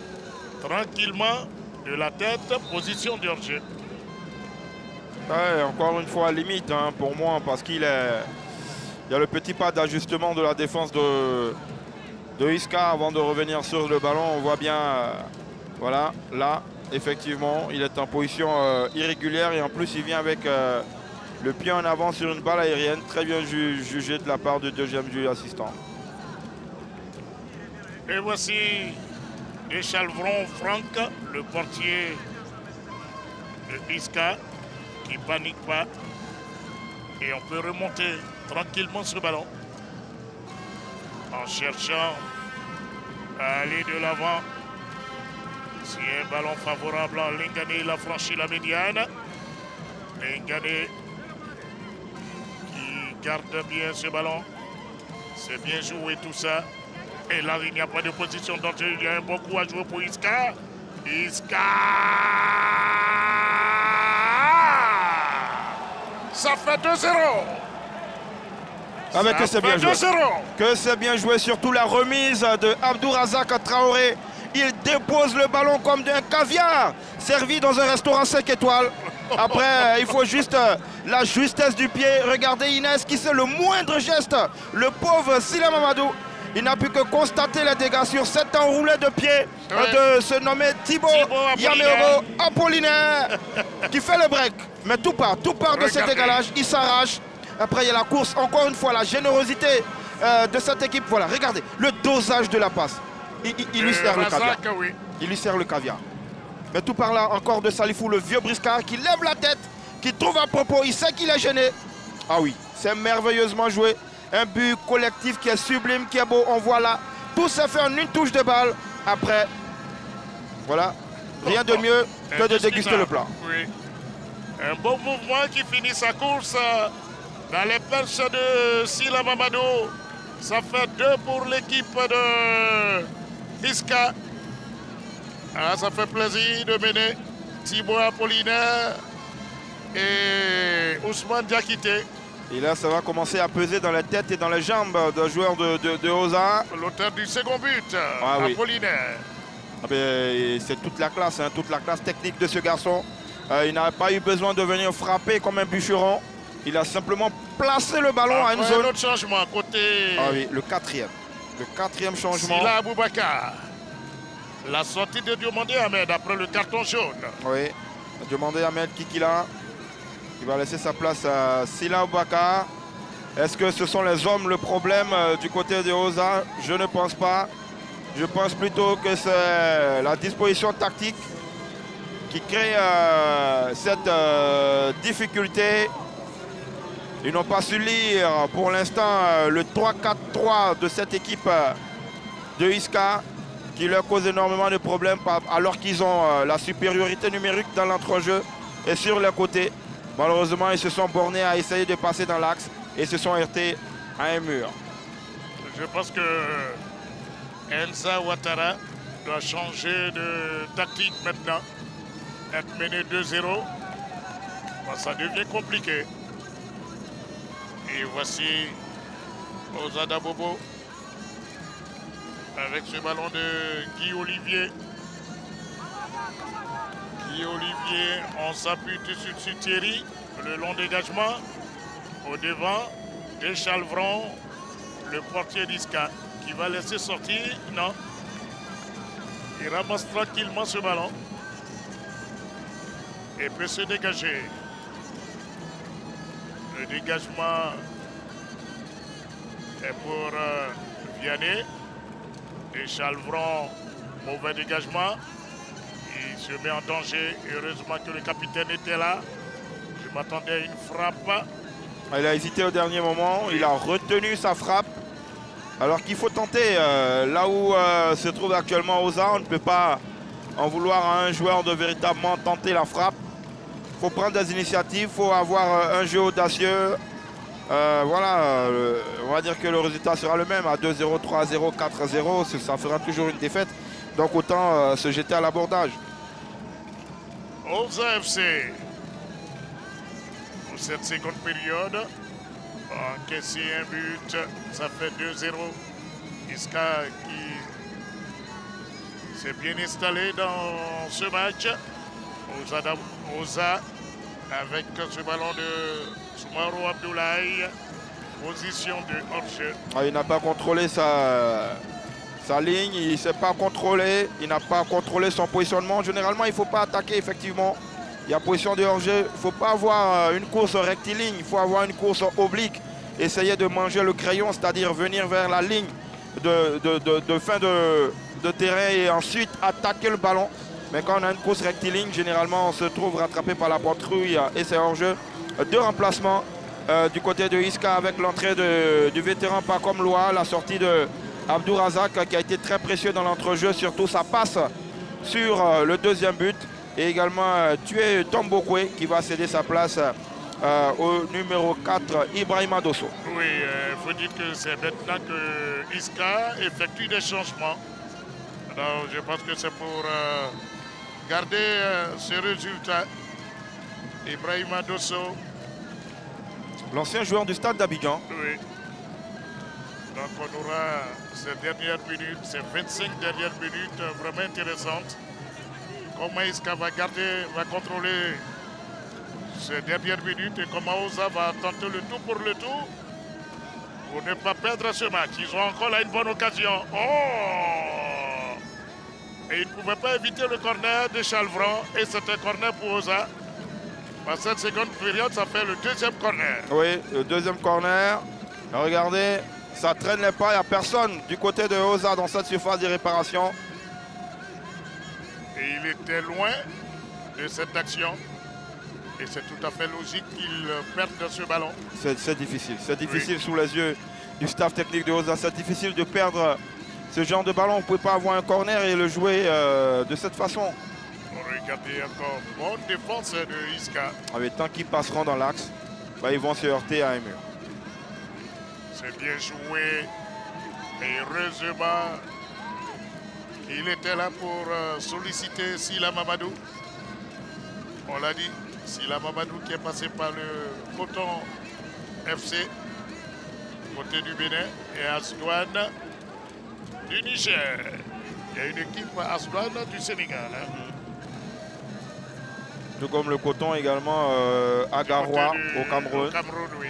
tranquillement de la tête. Position de hors-jeu. Ouais, encore une fois, limite hein, pour moi, parce qu'il y a le petit pas d'ajustement de la défense de Iska avant de revenir sur le ballon. On voit bien, voilà, là, effectivement, il est en position irrégulière et en plus, il vient avec le pied en avant sur une balle aérienne. Très bien jugé de la part du deuxième juge assistant. Et voici Deschalvron Franck, le portier de Iska, qui panique pas. Et on peut remonter tranquillement ce ballon en cherchant à aller de l'avant. C'est un ballon favorable à Lingane, il a franchi la médiane. Lingane qui garde bien ce ballon. C'est bien joué tout ça. Et là, il n'y a pas de position d'entrée. Il y a un bon coup à jouer pour Iska. Iska! Ça fait 2-0. Ah mais que c'est bien joué. Que c'est bien joué, surtout la remise de Abdourazak Traoré. Il dépose le ballon comme d'un caviar, servi dans un restaurant 5 étoiles. Après, il faut juste la justesse du pied. Regardez Inès qui sait le moindre geste. Le pauvre Sila Mamadou, il n'a pu que constater les dégâts sur cet enroulé de pied de se nommer Thibaut Yaméro Apollinaire qui fait le break. Mais tout part de ce décalage, il s'arrache. Après, il y a la course, encore une fois, la générosité de cette équipe. Voilà, regardez, le dosage de la passe. Il lui sert le caviar. Oui. Il lui sert le caviar. Mais tout par là, encore de Salifou, le vieux briscard, qui lève la tête, qui trouve à propos, il sait qu'il est gêné. Ah oui, c'est merveilleusement joué. Un but collectif qui est sublime, qui est beau. On voit là, tout s'est fait en une touche de balle. Après, voilà, rien de mieux que de déguster le plat. Oui. Un beau mouvement qui finit sa course dans les perches de Sila Mamadou. Ça fait 2 pour l'équipe de Iska. Ah, ça fait plaisir de mener Thibaut Apollinaire et Ousmane Diakité. Et là, ça va commencer à peser dans la tête et dans les jambes d'un joueur de Oza. L'auteur du second but, Apollinaire. Ah ben, c'est toute la classe technique de ce garçon. Il n'a pas eu besoin de venir frapper comme un bûcheron. Il a simplement placé le ballon à une zone. Un autre changement côté... Ah oui, le quatrième. Le quatrième changement. Sila Aboubakar. La sortie de Diomandé Ahmed après le carton jaune. Oui, Diomandé Ahmed Kikila. Il va laisser sa place à Sila Aboubakar. Est-ce que ce sont les hommes le problème du côté de Oza? Je ne pense pas. Je pense plutôt que c'est la disposition tactique qui crée cette difficulté. Ils n'ont pas su lire pour l'instant le 3-4-3 de cette équipe de Isca qui leur cause énormément de problèmes alors qu'ils ont la supériorité numérique dans l'entrejeu et sur les côtés. Malheureusement, ils se sont bornés à essayer de passer dans l'axe et se sont heurtés à un mur. Je pense que Enza Ouattara doit changer de tactique maintenant. Être mené 2-0, ça devient compliqué. Et voici Ozada Bobo avec ce ballon de Guy Olivier. Guy Olivier, on s'appuie tout de suite sur Thierry. Le long dégagement au devant de Chalvron, le portier d'Isca, qui va laisser sortir. Non. Il ramasse tranquillement ce ballon et peut se dégager. Le dégagement est pour Vianney. Et Chalvron, mauvais dégagement. Il se met en danger. Heureusement que le capitaine était là. Je m'attendais à une frappe. Il a hésité au dernier moment. Il a retenu sa frappe. Alors qu'il faut tenter. Là où se trouve actuellement Oza, on ne peut pas en vouloir à un joueur de véritablement tenter la frappe. Il faut prendre des initiatives. Il faut avoir un jeu audacieux. Voilà, on va dire que le résultat sera le même. À 2-0, 3-0, 4-0, ça fera toujours une défaite. Donc autant se jeter à l'abordage. Oza FC, pour cette seconde période, encaissé un but, ça fait 2-0. Isca qui s'est bien installé dans ce match. Oza avec ce ballon de Soumaoro Abdoulaye, position de hors-jeu. Il n'a pas contrôlé sa ligne, il ne s'est pas contrôlé, il n'a pas contrôlé son positionnement. Généralement, il ne faut pas attaquer, effectivement. Il y a position de hors-jeu. Il ne faut pas avoir une course rectiligne, il faut avoir une course oblique. Essayer de manger le crayon, c'est-à-dire venir vers la ligne de fin de terrain et ensuite attaquer le ballon. Mais quand on a une course rectiligne, généralement, on se trouve rattrapé par la patrouille et c'est hors-jeu. Deux remplacements du côté de Isca avec l'entrée du vétéran Pacom Loa, la sortie de Abdou Razak qui a été très précieux dans l'entrejeu, surtout sa passe sur le deuxième but. Et également tuer Tombokwe qui va céder sa place au numéro 4, Ibrahima Dosso. Oui, il faut dire que c'est maintenant que Isca effectue des changements. Alors je pense que c'est pour garder ce résultat. Ibrahima Dosso. L'ancien joueur du Stade d'Abidjan. Oui. Donc on aura ces dernières minutes, ces 25 dernières minutes vraiment intéressantes. Comment Isca va contrôler ces dernières minutes et comment Oza va tenter le tout pour le tout pour ne pas perdre ce match. Ils ont encore là une bonne occasion. Oh! Et ils ne pouvaient pas éviter le corner de Chalvron et c'était un corner pour Oza. Dans cette seconde période, ça fait le deuxième corner. Oui, le deuxième corner. Regardez, ça ne traîne pas, il n'y a personne du côté de Oza dans cette surface de réparation. Et il était loin de cette action. Et c'est tout à fait logique qu'il perde ce ballon. C'est difficile sous les yeux du staff technique de Oza. C'est difficile de perdre ce genre de ballon. On ne peut pas avoir un corner et le jouer de cette façon. Regardez encore, bonne défense de Isca. Avec tant qu'ils passeront dans l'axe, ils vont se heurter à un mur. C'est bien joué. Et heureusement qu'il était là pour solliciter Sila Mamadou. On l'a dit, Sila Mamadou qui est passé par le Coton FC, côté du Bénin, et Asdouane du Niger. Il y a une équipe Asdouane du Sénégal. Tout comme le Coton également à Garoua au Cameroun. Oui.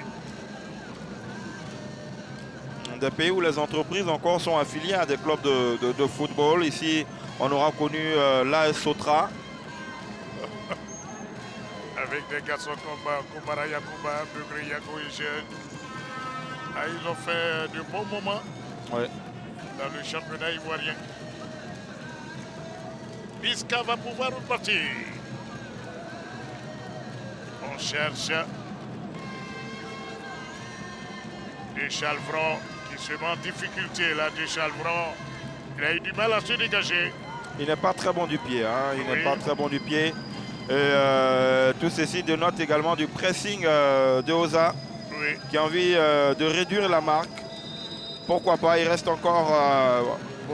Des pays où les entreprises encore sont affiliées à des clubs de football. Ici, on aura connu l'AS Sotra. Avec des garçons comme Koubara Yakouba, Begré Yakou et Jeune. Ils ont fait de bons moments dans le championnat ivoirien. Isca va pouvoir repartir. On cherche Deschalvron qui se met en difficulté là. Deschalvron, il a eu du mal à se dégager. Il n'est pas très bon du pied. Hein. Il Oui. n'est pas très bon du pied. Et tout ceci dénote également du pressing de Oza, Oui. qui a envie de réduire la marque. Pourquoi pas, il reste encore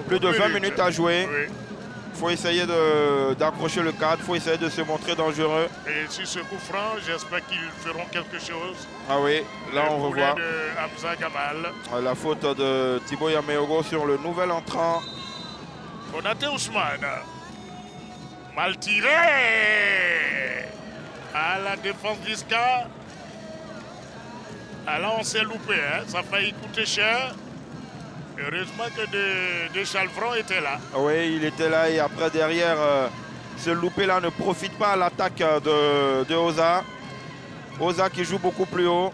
plus de 20 minutes à jouer. Oui. Il faut essayer d'accrocher le cadre, il faut essayer de se montrer dangereux. Et sur ce coup franc, j'espère qu'ils feront quelque chose. Ah oui, là on poulet revoit de Hamza Gamal. la faute de Thibaut Yameogo sur le nouvel entrant. Konaté Ousmane. Mal tiré. À la défense d'Iska. Ah là on s'est loupé, hein. Ça a failli coûter cher. Heureusement que Deschalvron était là. Oui, il était là et après derrière, ce loupé-là ne profite pas à l'attaque de Oza. Oza qui joue beaucoup plus haut,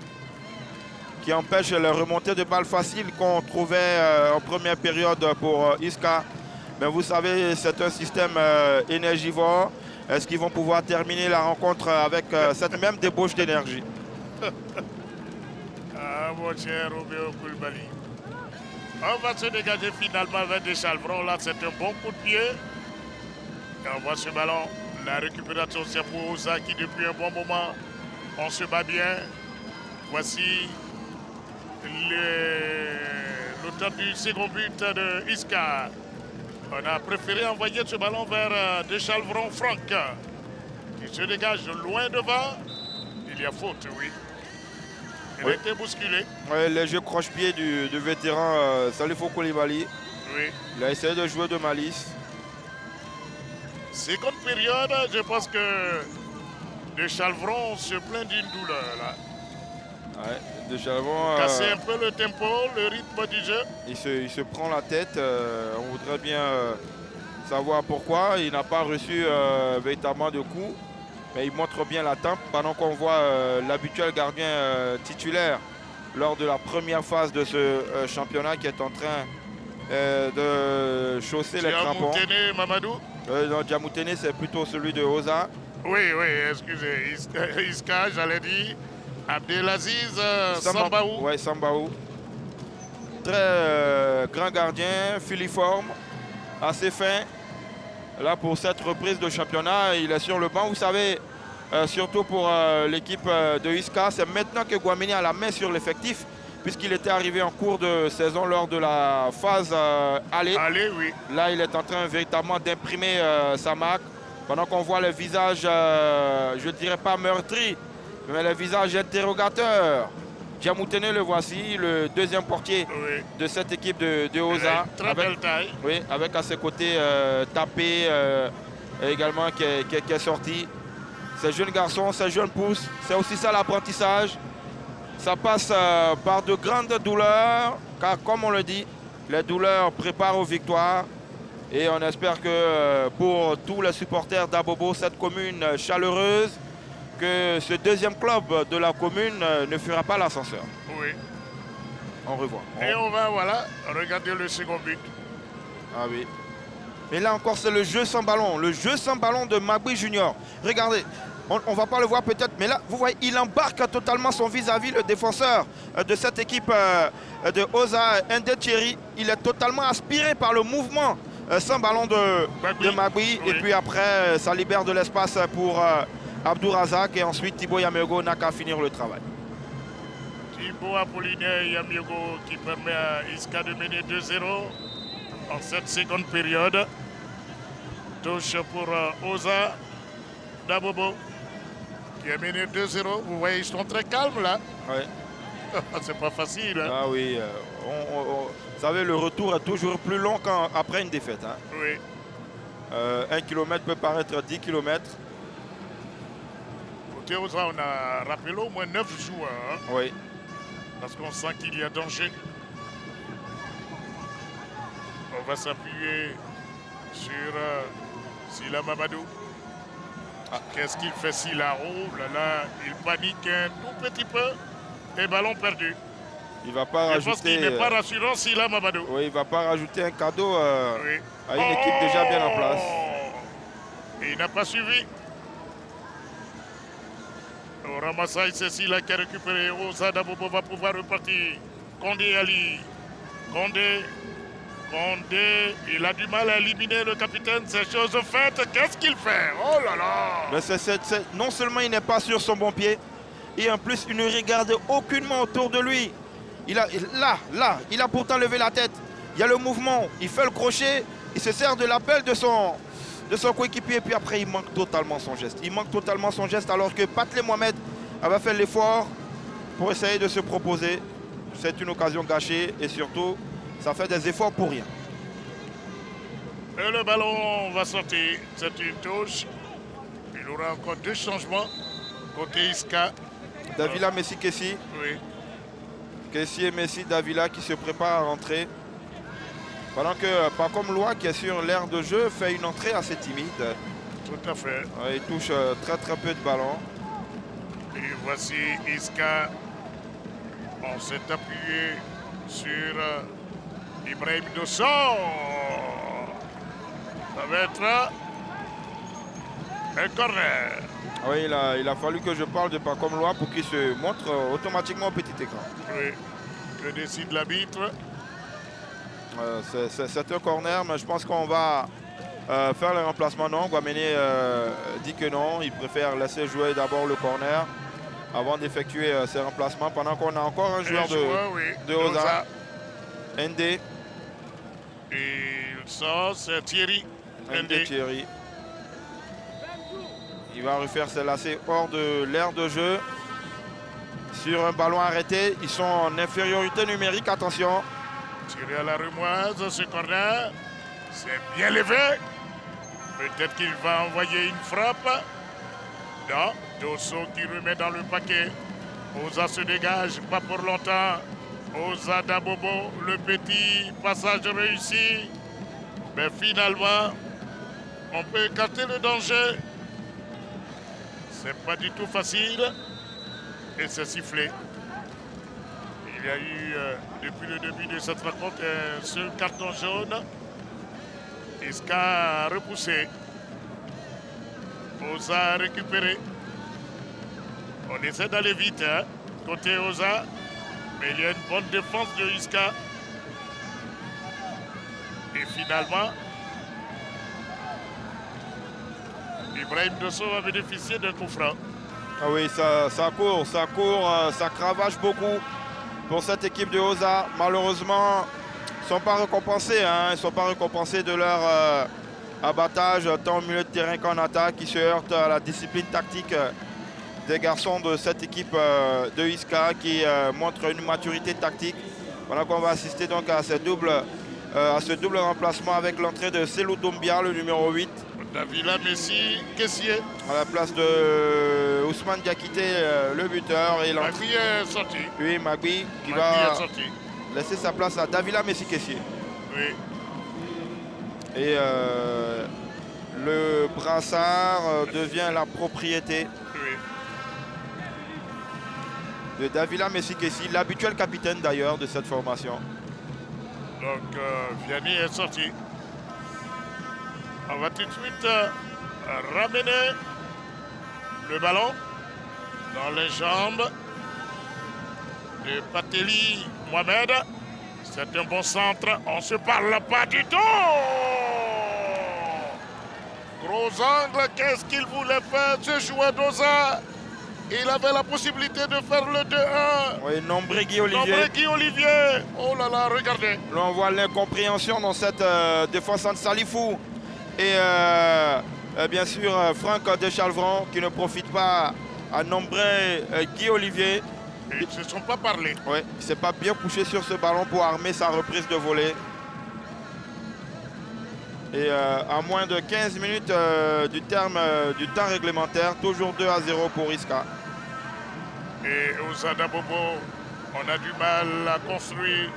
qui empêche les remontées de balles faciles qu'on trouvait en première période pour Iska. Mais vous savez, c'est un système énergivore. Est-ce qu'ils vont pouvoir terminer la rencontre avec cette même débauche d'énergie? Ah mon cher Roméo Koulibaly. On va se dégager finalement avec Deschalvron. Là, c'est un bon coup de pied. Et on voit ce ballon. La récupération, c'est pour Oza qui, depuis un bon moment, on se bat bien. Voici l'auteur du second but de Iska. On a préféré envoyer ce ballon vers Deschalvron Franck, qui se dégage loin devant. Il y a faute, oui. Il a été bousculé. Oui, les jeux croche-pied du vétéran Salifou Koulibaly. Oui. Il a essayé de jouer de malice. Seconde période, je pense que Deschalvron se plaint d'une douleur là. Ouais, Deschalvron, Casser un peu le tempo, le rythme du jeu. il se prend la tête. On voudrait bien savoir pourquoi. Il n'a pas reçu véritablement de coups. Mais il montre bien la tempe pendant qu'on voit l'habituel gardien titulaire lors de la première phase de ce championnat qui est en train de chausser les crampons. Diamoutene Mamadou. Non, Diamoutene, c'est plutôt celui de Oza. Oui, excusez. Iska, j'allais dire. Abdelaziz Sambaou. Oui, Sambaou. Très grand gardien, filiforme, assez fin. Là, pour cette reprise de championnat, il est sur le banc. Vous savez, surtout pour l'équipe de Iska, c'est maintenant que Guamini a la main sur l'effectif, puisqu'il était arrivé en cours de saison lors de la phase aller. Allez, oui. Là, il est en train véritablement d'imprimer sa marque. Pendant qu'on voit le visage, je ne dirais pas meurtri, mais le visage interrogateur. Diamoutene, le voici, le deuxième portier de cette équipe de Oza. Très belle taille. Oui, avec à ses côtés Tapé également qui est sorti. Ces jeunes garçons, ces jeunes pousses, c'est aussi ça l'apprentissage. Ça passe par de grandes douleurs, car comme on le dit, les douleurs préparent aux victoires. Et on espère que pour tous les supporters d'Abobo, cette commune chaleureuse, que ce deuxième club de la commune ne fera pas l'ascenseur. Oui. On revoit. Et on va, voilà, regarder le second but. Ah oui. Mais là encore, c'est le jeu sans ballon. Le jeu sans ballon de Magui Junior. Regardez, on ne va pas le voir peut-être, mais là, vous voyez, il embarque totalement son vis-à-vis, le défenseur de cette équipe de Oza Ndethierry. Il est totalement aspiré par le mouvement sans ballon de Magui. Oui. Et puis après, ça libère de l'espace pour Abdou Razak. Et ensuite, Thibaut Yameogo n'a qu'à finir le travail. Thibaut Apollinaire Yameogo qui permet à Iska de mener 2-0 en cette seconde période. Touche pour Oza d'Abobo qui a mené 2-0. Vous voyez, ils sont très calmes là. Oui. C'est pas facile. Hein? Ah oui. Vous savez, le retour est toujours plus long qu'après une défaite. Hein. Oui. 1 km peut paraître 10 km. Côté Oza, on a rappelé au moins 9 joueurs. Hein? Oui. Parce qu'on sent qu'il y a danger. On va s'appuyer sur Sila Mamadou. Ah. Qu'est-ce qu'il fait Sila? Oh là là, il panique un tout petit peu. Et ballon perdu. Il va pas rajouter. Je pense qu'il n'est pas rassurant Sila Mamadou. Oui, il ne va pas rajouter un cadeau à une équipe déjà bien en place. Et il n'a pas suivi. Au ramassage, c'est Silla qui a récupéré. Oza Dabobo va pouvoir repartir. Condé Ali. Condé, il a du mal à éliminer le capitaine. C'est chose faite. Qu'est-ce qu'il fait? Oh là là! Mais non seulement il n'est pas sur son bon pied, et en plus il ne regarde aucunement autour de lui. Il a pourtant levé la tête. Il y a le mouvement, il fait le crochet, il se sert de l'appel de son coéquipier, puis après il manque totalement son geste. Il manque totalement son geste alors que Patlé Mohamed avait fait l'effort pour essayer de se proposer. C'est une occasion gâchée et surtout, ça fait des efforts pour rien. Et le ballon va sortir. C'est une touche. Il aura encore 2 changements. Côté Isca. Davila, Messi, Kessi. Oui. Kessi et Messi, Davila qui se préparent à rentrer. Pendant que Pacom Loa, qui est sur l'aire de jeu, fait une entrée assez timide. Tout à fait. Il touche très peu de ballons. Et voici Isca. On s'est appuyé sur Ibrahim Dosso. Ça va être un corner. Oui, il a fallu que je parle de Pacom Loa pour qu'il se montre automatiquement au petit écran. Oui. Que décide l'arbitre? C'est un corner, mais je pense qu'on va faire le remplacement. Non, Guaméné dit que non. Il préfère laisser jouer d'abord le corner avant d'effectuer ses remplacements pendant qu'on a encore un joueur de Oza. ND. Et ça, c'est Thierry. ND Thierry. Il va refaire ses lacets hors de l'aire de jeu. Sur un ballon arrêté, ils sont en infériorité numérique, attention. Tiré à la remoise, ce corner. C'est bien levé. Peut-être qu'il va envoyer une frappe. Non, Dosso qui remet dans le paquet. Oza se dégage, pas pour longtemps. Oza Dabobo, le petit passage réussi. Mais finalement, on peut écarter le danger. C'est pas du tout facile. Et c'est sifflé. Il y a eu, depuis le début de cette rencontre, un seul carton jaune. Isca a repoussé. Oza a récupéré. On essaie d'aller vite, hein, côté Oza. Mais il y a une bonne défense de Isca. Et finalement, Ibrahim Dosso va bénéficier d'un coup franc. Ah oui, ça court, ça cravache beaucoup pour cette équipe de Oza. Malheureusement, ils ne sont pas récompensés. Ils ne sont pas récompensés de leur abattage tant au milieu de terrain qu'en attaque. Ils se heurtent à la discipline tactique des garçons de cette équipe de Isca qui montre une maturité tactique. Voilà qu'on va assister donc à ce double remplacement avec l'entrée de Selou Doumbia, le numéro 8. Davila, Messi, Kessier. À la place de Ousmane Diakité, le buteur. Et Magui est sorti. Oui, Magui qui va laisser sa place à Davila Messi Kessier. Oui. Et le brassard devient la propriété de Davila Messi Kessier, l'habituel capitaine d'ailleurs de cette formation. Donc Vianney est sorti. On va tout de suite ramener le ballon dans les jambes de Patlé Mohamed. C'est un bon centre. On ne se parle pas du tout. Gros angle, qu'est-ce qu'il voulait faire ce joueur d'Oza? Il avait la possibilité de faire le 2-1. Oui, Nombré Guy Olivier. Nombré Guy Olivier. Oh là là, regardez. Là, on voit l'incompréhension dans cette défense entre Salifou et bien sûr Franck Deschalvron qui ne profite pas à Nombré Guy Olivier. Ils ne se sont pas parlé. Oui, il ne s'est pas bien couché sur ce ballon pour armer sa reprise de volée. Et à moins de 15 minutes du terme du temps réglementaire, toujours 2-0 pour Isca. Et Oza Dabobo, on a du mal à construire.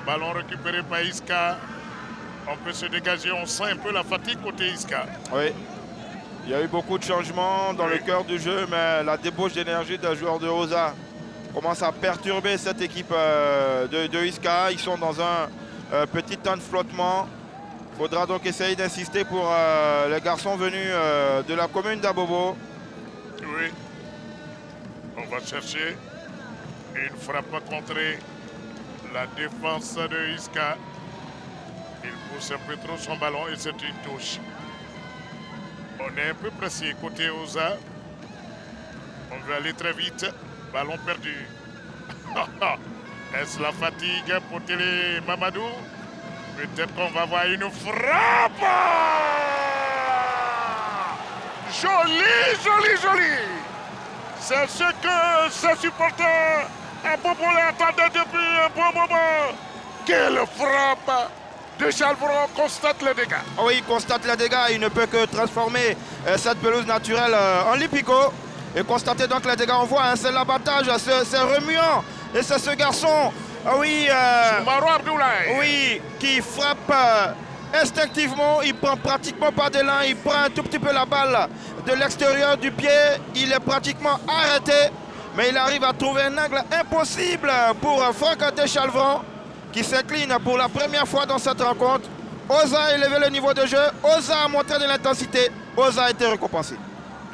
Ballon récupéré par Isca. On peut se dégager, on sent un peu la fatigue côté Isca. Oui, il y a eu beaucoup de changements dans le cœur du jeu, mais la débauche d'énergie d'un joueur de Oza commence à perturber cette équipe de Isca. Ils sont dans un petit temps de flottement. Il faudra donc essayer d'insister pour les garçons venus de la commune d'Abobo. Oui. On va chercher une frappe contrée. La défense de Isca. Il pousse un peu trop son ballon et c'est une touche. On est un peu pressé côté Oza. On veut aller très vite. Ballon perdu. Est-ce la fatigue pour Télé Mamadou? Peut-être qu'on va voir une frappe. Joli, joli, joli. C'est ce que ses supporters à Bobo attendaient depuis un bon moment. Quelle frappe de Chalvron constate les dégâts. Oui, il constate les dégâts. Il ne peut que transformer cette pelouse naturelle en Lipico. Et constater donc les dégâts. On voit, hein, c'est l'abattage, c'est remuant. Et c'est ce garçon, oui, oui, qui frappe instinctivement. Il prend pratiquement pas d'élan. Il prend un tout petit peu la balle de l'extérieur du pied. Il est pratiquement arrêté. Mais il arrive à trouver un angle impossible pour Franck Deschalvron, qui s'incline pour la première fois dans cette rencontre. Oza a élevé le niveau de jeu. Oza a montré de l'intensité. Oza a été récompensé.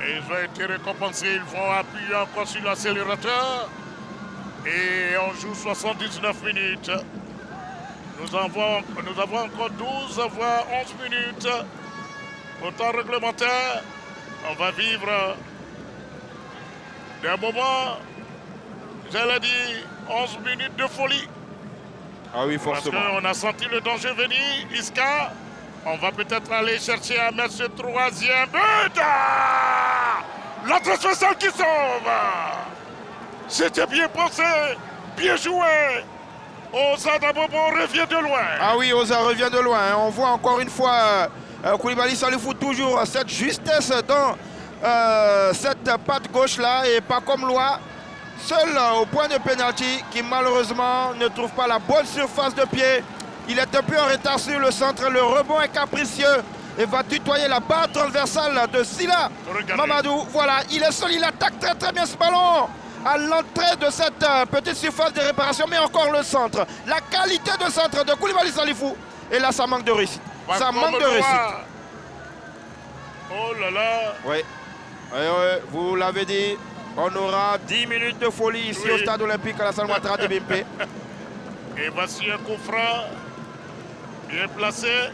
Et ils ont été récompensés. Ils vont appuyer encore sur l'accélérateur. Et on joue 79 minutes. Nous avons encore 12 voire 11 minutes. Au temps réglementaire, on va vivre d'un moment, j'allais dire, 11 minutes de folie. Ah oui, forcément. Parce qu'on a senti le danger venir. Isca, on va peut-être aller chercher à mettre ce troisième but. La transversale qui sauve. C'était bien pensé, bien joué. Oza Dabobo revient de loin. Ah oui, Oza revient de loin. On voit encore une fois Koulibaly Salifou toujours cette justesse dans cette patte gauche là et pas comme Loa. Seul au point de pénalty qui malheureusement ne trouve pas la bonne surface de pied. Il est un peu en retard sur le centre. Le rebond est capricieux et va tutoyer la barre transversale de Sila. Mamadou. Voilà, il est seul, il attaque très très bien ce ballon à l'entrée de cette petite surface de réparation, mais encore le centre. La qualité de centre de Koulibaly Salifou. Et là, ça manque de réussite. Ça manque de réussite. Oh là là. Oui, vous l'avez dit, on aura 10 minutes de folie ici au stade olympique à la salle Ouattara de BMP. Et voici un coup franc bien placé.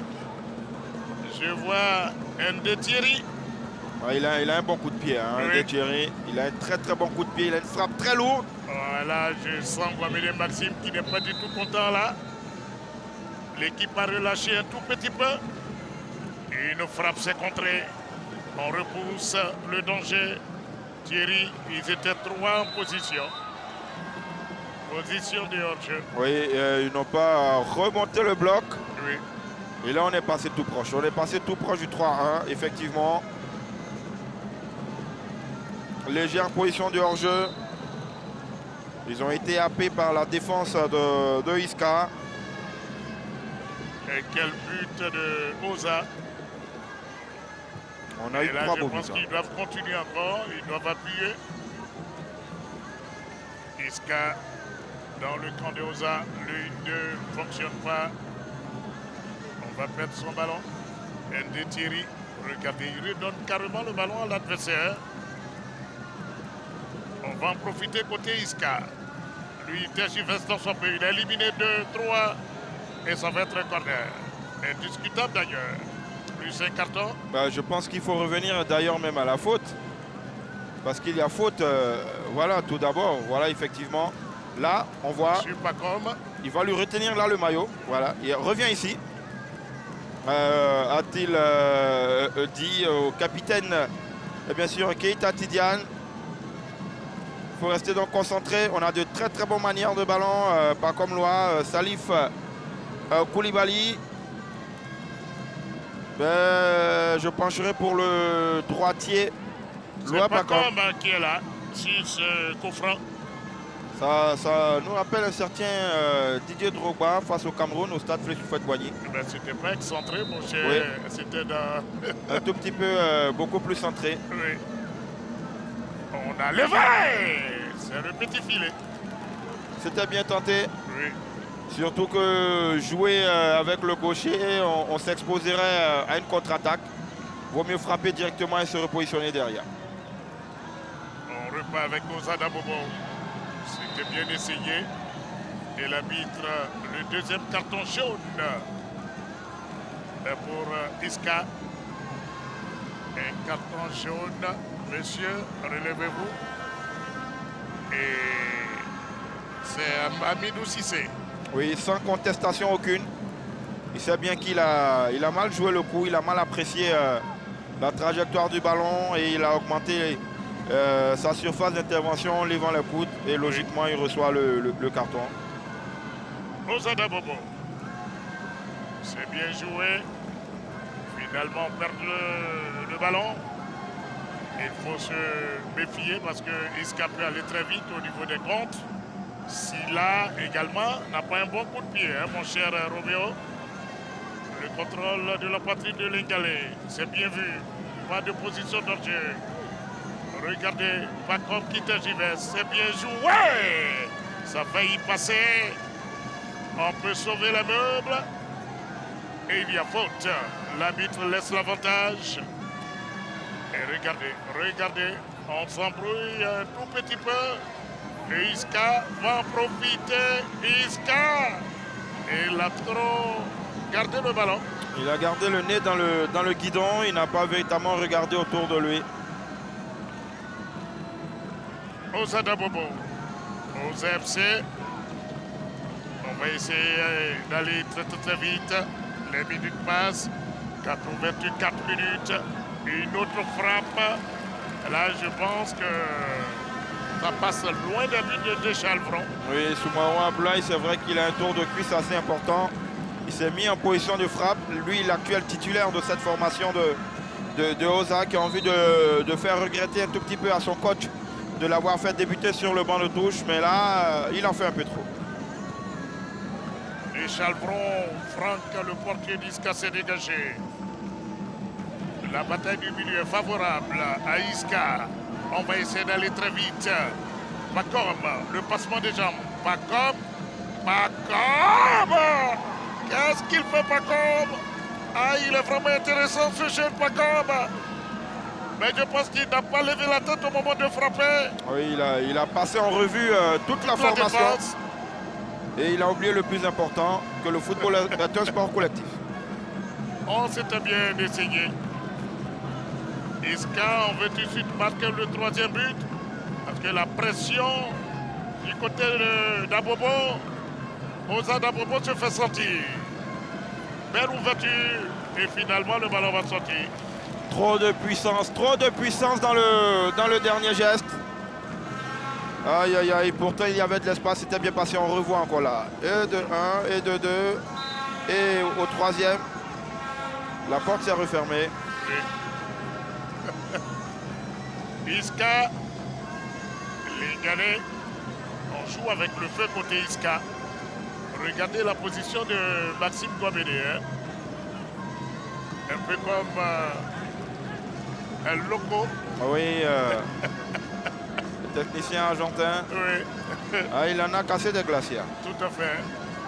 Je vois Ndetieri. Il a un bon coup de pied, hein, Ndetieri. Il a un très très bon coup de pied. Il a une frappe très lourde. Voilà, je sens Guamédé Maxime qui n'est pas du tout content là. L'équipe a relâché un tout petit peu. Une frappe s'est contrée. On repousse le danger. Thierry, ils étaient 3 en position. Position de hors-jeu. Oui, ils n'ont pas remonté le bloc. Oui. Et là, on est passé tout proche. On est passé tout proche du 3-1, effectivement. Légère position de hors-jeu. Ils ont été happés par la défense de Isca. Et quel but de Oza. On a eu 3 beaux buts. Je pense qu'ils doivent continuer encore. Ils doivent appuyer. Isca dans le camp de Oza. Lui ne fonctionne pas. On va perdre son ballon. Ndetieri, regardez, il redonne carrément le ballon à l'adversaire. On va en profiter côté Isca. Lui, il tergiverse dans son pays. Il a éliminé 2-3 et ça va être un corner. Indiscutable d'ailleurs. Plus un carton. Je pense qu'il faut revenir d'ailleurs même à la faute. Parce qu'il y a faute, voilà, tout d'abord. Voilà, effectivement. Là, on voit. Je suis pas comme. Il va lui retenir là le maillot. Voilà, il revient ici. A-t-il dit au capitaine, et bien sûr, Keita Tidiane. Il faut rester donc concentré. On a de très très bonnes manières de ballon. Pas comme Loa. Salif Koulibaly. Je pencherai pour le droitier. Loa Pacom qui est là, sur ce coup franc. Ça nous rappelle un certain Didier Drogba face au Cameroun au stade Fleurus-Houphouët-Boigny. C'était pas excentré, mon cher. Oui. C'était dans... un tout petit peu, beaucoup plus centré. Oui. On a levé. C'est le petit filet. C'était bien tenté. Oui. Surtout que jouer avec le gaucher, on s'exposerait à une contre-attaque. Vaut mieux frapper directement et se repositionner derrière. On frappe avec Ozada Bobo. C'était bien essayé. Et l'arbitre, le deuxième carton jaune pour Iska. Un carton jaune. Monsieur, relevez-vous. Et c'est Amidou Cissé. Oui, sans contestation aucune. Il sait bien qu'il a mal joué le coup, il a mal apprécié la trajectoire du ballon et il a augmenté sa surface d'intervention en levant les coudes et logiquement il reçoit le carton. Ozada Bobo. C'est bien joué. Finalement, on perd le ballon. Il faut se méfier parce que Iska peut aller très vite au niveau des comptes. Silla également n'a pas un bon coup de pied, hein, mon cher Roméo. Le contrôle de la poitrine de Lingale, c'est bien vu. Pas de position danger. Regardez, pas comme qui tergiverse, c'est bien joué. Ça va y passer. On peut sauver le meuble. Et il y a faute. L'arbitre laisse l'avantage. Et regardez, on s'embrouille un tout petit peu. Et Iska va en profiter. Iska, il a trop gardé le ballon. Il a gardé le nez dans le guidon, il n'a pas véritablement regardé autour de lui. Ozada Bobo, aux FC. On va essayer d'aller très vite. Les minutes passent. 84 minutes. Une autre frappe. Là, je pense que ça passe loin d'un but de Chalvron. Oui, Soumaoro Abdoulaye, c'est vrai qu'il a un tour de cuisse assez important. Il s'est mis en position de frappe. Lui, l'actuel titulaire de cette formation de Oza, qui a envie de faire regretter un tout petit peu à son coach de l'avoir fait débuter sur le banc de touche. Mais là, il en fait un peu trop. Et Chalvron, Franck, le portier d'Iska, s'est dégagé. La bataille du milieu est favorable à Iska. On va essayer d'aller très vite. Pacom, le passement des jambes. Pacom. Qu'est-ce qu'il fait, Pacom? Ah, il est vraiment intéressant ce jeune Pacom. Mais je pense qu'il n'a pas levé la tête au moment de frapper. Oui, il a passé en revue toute la formation. Défense. Et il a oublié le plus important, que le football est un sport collectif. On s'était bien essayé. Iska, on veut tout de suite marquer le troisième but. Parce que la pression du côté d'Abobo, Oza d'Abobo se fait sentir. Belle ouverture. Et finalement, le ballon va sortir. Trop de puissance dans le dernier geste. Aïe, aïe, aïe. Pourtant, il y avait de l'espace. C'était bien passé. On revoit encore là. Et de 1, et de 2. Et au troisième, la porte s'est refermée. Iska, les Ghanais, on joue avec le feu côté Iska. Regardez la position de Maxime Gouabédé. Hein. Un peu comme un loco. Ah oui, le technicien argentin. Oui. Ah, il en a cassé des glaciers. Tout à fait.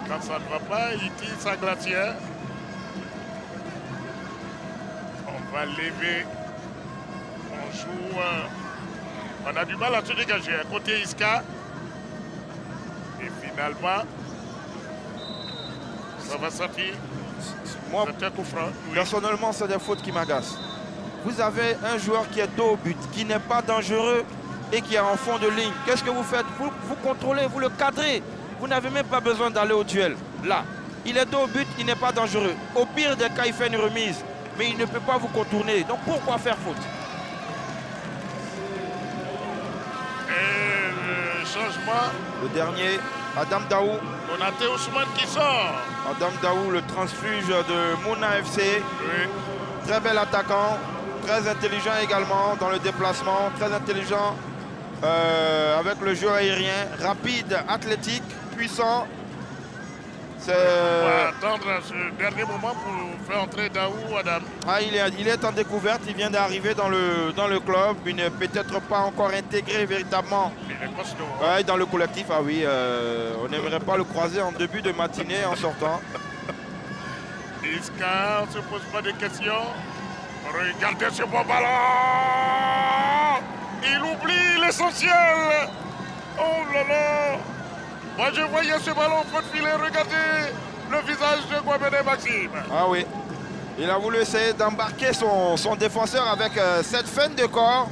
Quand ça ne va pas, il tire sa glacière. On va lever. On joue. On a du mal à se dégager. Côté Iska. Et finalement, ça va sortir. Moi, c'est un coup franc. Oui. personnellement, c'est des fautes qui m'agacent. Vous avez un joueur qui est dos au but, qui n'est pas dangereux et qui est en fond de ligne. Qu'est-ce que vous faites? Vous contrôlez, vous le cadrez. Vous n'avez même pas besoin d'aller au duel. Là, il est dos au but, il n'est pas dangereux. Au pire des cas, il fait une remise. Mais il ne peut pas vous contourner. Donc pourquoi faire faute? Et le changement. Le dernier, Adam Daou. Konaté Ousmane qui sort. Adam Daou, le transfuge de Mouna FC. Oui. Très bel attaquant. Très intelligent également dans le déplacement. Très intelligent avec le jeu aérien. Rapide, athlétique, puissant. On va attendre ce dernier moment pour faire entrer Daou Adam. Ah, il est en découverte, il vient d'arriver dans le club, il n'est peut-être pas encore intégré véritablement dans le collectif. Ah oui, on n'aimerait pas le croiser en début de matinée en sortant. Iska, on ne se pose pas de questions. Regardez ce bon ballon. Il oublie l'essentiel. Oh là là. Moi, je voyais ce ballon au fond de filet. Regardez le visage de Guaméné Maxime. Ah oui. Il a voulu essayer d'embarquer son défenseur avec cette feinte de corps.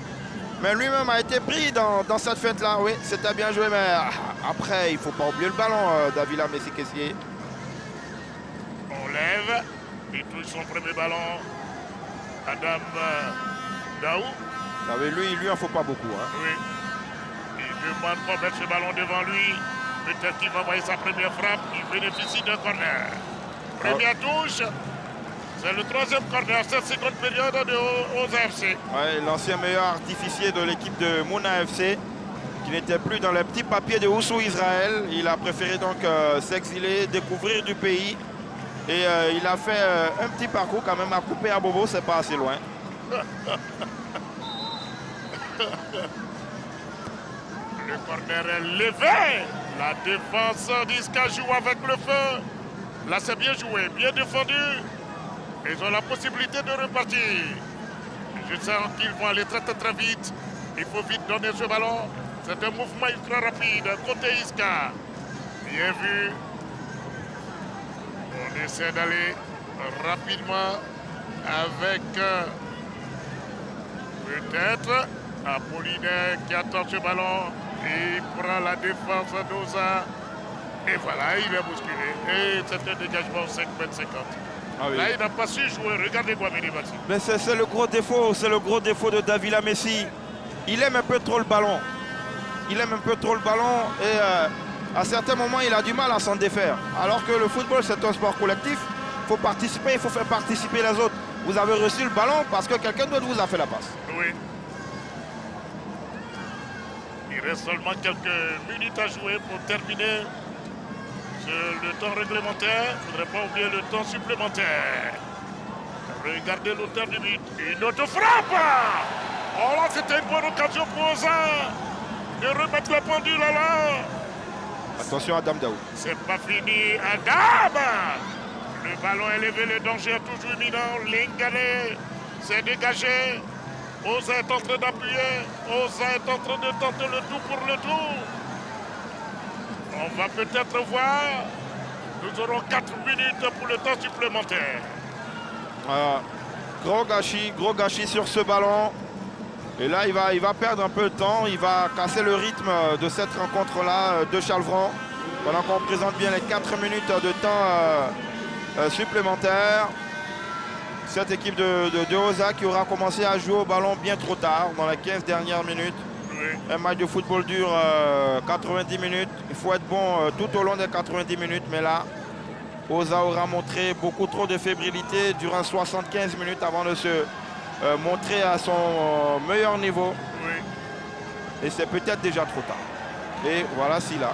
Mais lui-même a été pris dans cette feinte-là. Oui, c'était bien joué. Mais après, il ne faut pas oublier le ballon, Davila Messi-Kessié. On lève. Il touche son premier ballon. Adam Daou. Ah oui, lui, il en faut pas beaucoup. Hein. Oui. Il demande qu'on mette ce ballon devant lui. Peut-être qu'il va envoyer sa première frappe. Il bénéficie d'un corner. Première touche. C'est le troisième corner, cette seconde période de Oza FC. Ouais, l'ancien meilleur artificier de l'équipe de Mouna FC, qui n'était plus dans les petits papiers de Oussou Israël. Il a préféré donc s'exiler, découvrir du pays. Et il a fait un petit parcours quand même à couper à Bobo, c'est pas assez loin. Le corner est levé. La défense d'Iska joue avec le feu. Là, c'est bien joué, bien défendu. Ils ont la possibilité de repartir. Je sens qu'ils vont aller très très vite. Il faut vite donner ce ballon. C'est un mouvement ultra rapide. Côté Iska. Bien vu. On essaie d'aller rapidement avec peut-être Apollinaire qui attend ce ballon. Il prend la défense d'Oza. Et voilà, il est bousculé. Et c'est un dégagement 5m50. Ah oui. Là, il n'a pas su jouer. Regardez Guaméné Maxime. Mais c'est le gros défaut. C'est le gros défaut de Davila Messi. Il aime un peu trop le ballon. Il aime un peu trop le ballon. Et à certains moments, il a du mal à s'en défaire. Alors que le football, c'est un sport collectif. Il faut participer, il faut faire participer les autres. Vous avez reçu le ballon parce que quelqu'un d'autre vous a fait la passe. Oui. Il reste seulement quelques minutes à jouer pour terminer le temps réglementaire. Il ne faudrait pas oublier le temps supplémentaire. Regardez l'auteur du but. Une autre frappe. Oh là, c'était une bonne occasion pour Oza de remettre la pendule là. Attention Adam Daou. C'est pas fini. Adam. Le ballon est levé, le danger est toujours imminent. Lingane s'est dégagé. Oza est en train d'appuyer. Oza est en train de tenter le tout pour le tout. On va peut-être voir. Nous aurons 4 minutes pour le temps supplémentaire. Gros gâchis sur ce ballon. Et là, il va perdre un peu de temps. Il va casser le rythme de cette rencontre-là de Chalvran. Pendant qu'on présente bien les 4 minutes de temps supplémentaires. Cette équipe de Oza qui aura commencé à jouer au ballon bien trop tard, dans les 15 dernières minutes. Oui. Un match de football dure 90 minutes. Il faut être bon tout au long des 90 minutes. Mais là, Oza aura montré beaucoup trop de fébrilité durant 75 minutes avant de se montrer à son meilleur niveau. Oui. Et c'est peut-être déjà trop tard. Et voilà Silla.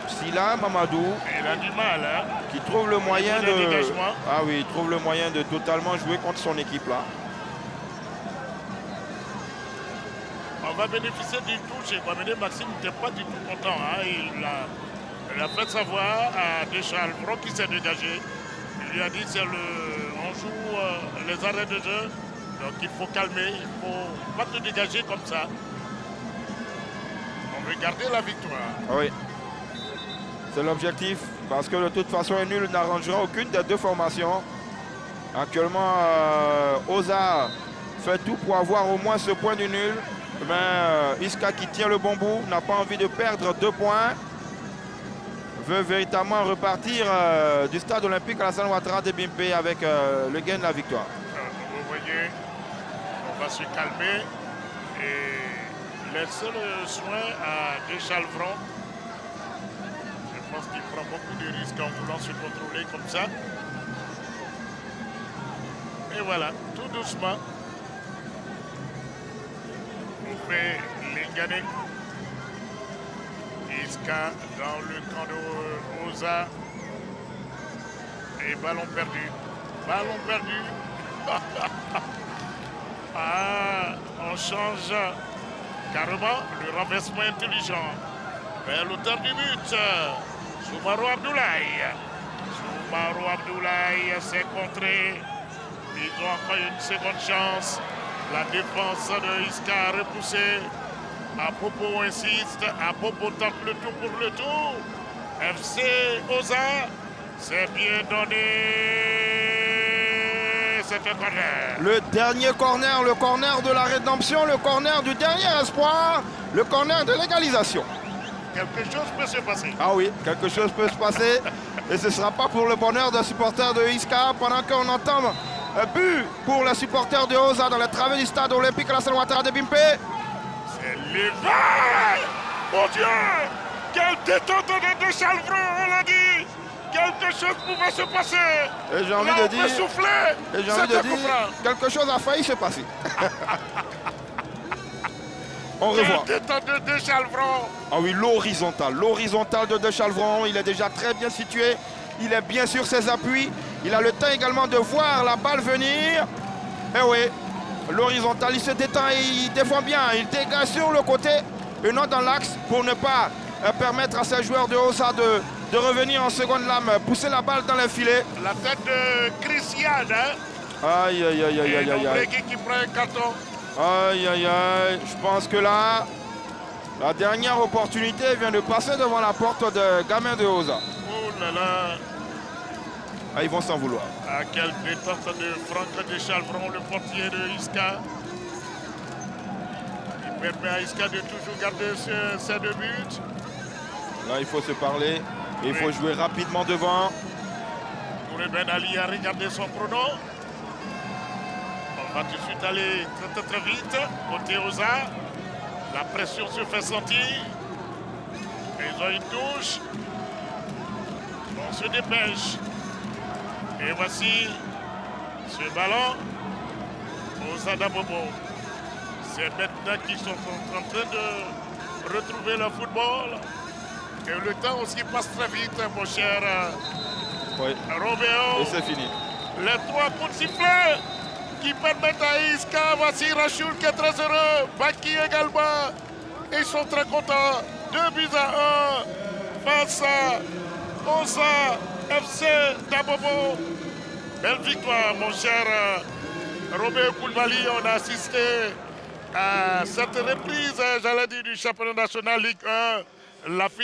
Silla Mamadou. Il a du mal, hein. Qui trouve le moyen de... Ah oui, il trouve le moyen de totalement jouer contre son équipe là. On va bénéficier du touche et Guaméné Maxime n'était pas du tout content. Hein. Il a fait savoir à Deschalvron qui s'est dégagé. Il lui a dit on joue les arrêts de jeu. Donc il faut calmer, il ne faut pas te dégager comme ça. On veut garder la victoire. Oui. C'est l'objectif. Parce que de toute façon, un nul n'arrangera aucune des deux formations. Actuellement, Oza fait tout pour avoir au moins ce point du nul. Mais Iska qui tient le bon bout, n'a pas envie de perdre 2 points. Veut véritablement repartir du stade olympique Alassane Ouattara de Bimpe avec le gain de la victoire. Vous voyez, on va se calmer et laisser le soin à Deschalvron. Je pense qu'il prend beaucoup de risques en voulant se contrôler comme ça. Et voilà, tout doucement. On fait Lingane. Iska dans le camp de Oza. Et ballon perdu. Ballon perdu. On change carrément le renversement intelligent. Vers l'auteur du but. Soumarou Abdoulaye. Soumarou Abdoulaye s'est contré. Ils ont encore une seconde chance. La défense de Iska a repoussé. Apopo insiste, Apopo tente le tour pour le tour. FC Oza, c'est bien donné. C'est un corner. Le dernier corner, le corner de la rédemption, le corner du dernier espoir, le corner de l'égalisation. Quelque chose peut se passer. Ah oui, quelque chose peut se passer. Et ce ne sera pas pour le bonheur d'un supporter de Isca pendant qu'on entend un but pour les supporters de Oza dans les travées du stade olympique Alassane Ouattara de Bimpe. C'est l'hiver. Mon Dieu, quel détente de Chalvron, on l'a dit. Quelque chose pouvait se passer. Et j'ai envie là, de dire, on peut souffler. et j'ai envie de dire, quelque chose a failli se passer. On revoit. Quel détente de Chalvron. Ah oui, l'horizontale de Chalvron, il est déjà très bien situé, il est bien sur ses appuis, il a le temps également de voir la balle venir. Et oui, l'horizontale, il se détend et il défend bien, il dégage sur le côté et non dans l'axe pour ne pas permettre à ses joueurs de Oza de revenir en seconde lame, pousser la balle dans le filet. La tête de Christian, hein? Aïe, aïe, aïe, aïe, aïe, aïe, aïe. Qui prend un carton. Aïe, aïe, aïe, je pense que là, la dernière opportunité vient de passer devant la porte de gamin de Oza. Oh là là. Ah, ils vont s'en vouloir. Ah, quelle détente de Franck de Chalvron, le portier de Isca. Il permet à Isca de toujours garder ses 2 buts. Là, il faut se parler. Et il faut jouer rapidement devant. Touré Ben Ali a regardé son prono. On va tout de suite aller très, très vite. Côté Oza. La pression se fait sentir. Ils ont une touche. On se dépêche. Et voici ce ballon. Oza d'Abobo. C'est maintenant qu'ils sont en train de retrouver le football. Et le temps aussi passe très vite, mon cher Roméo. Et c'est fini. Les 3 coups de sifflet qui permettent à Isca. Voici Rachoul qui est très heureux. Baki également. Ils sont très contents. 2-1 face à Oza FC d'Abobo. Belle victoire, mon cher Roméo Koulibaly. On a assisté à cette reprise, j'allais dire, du championnat national Ligue 1. La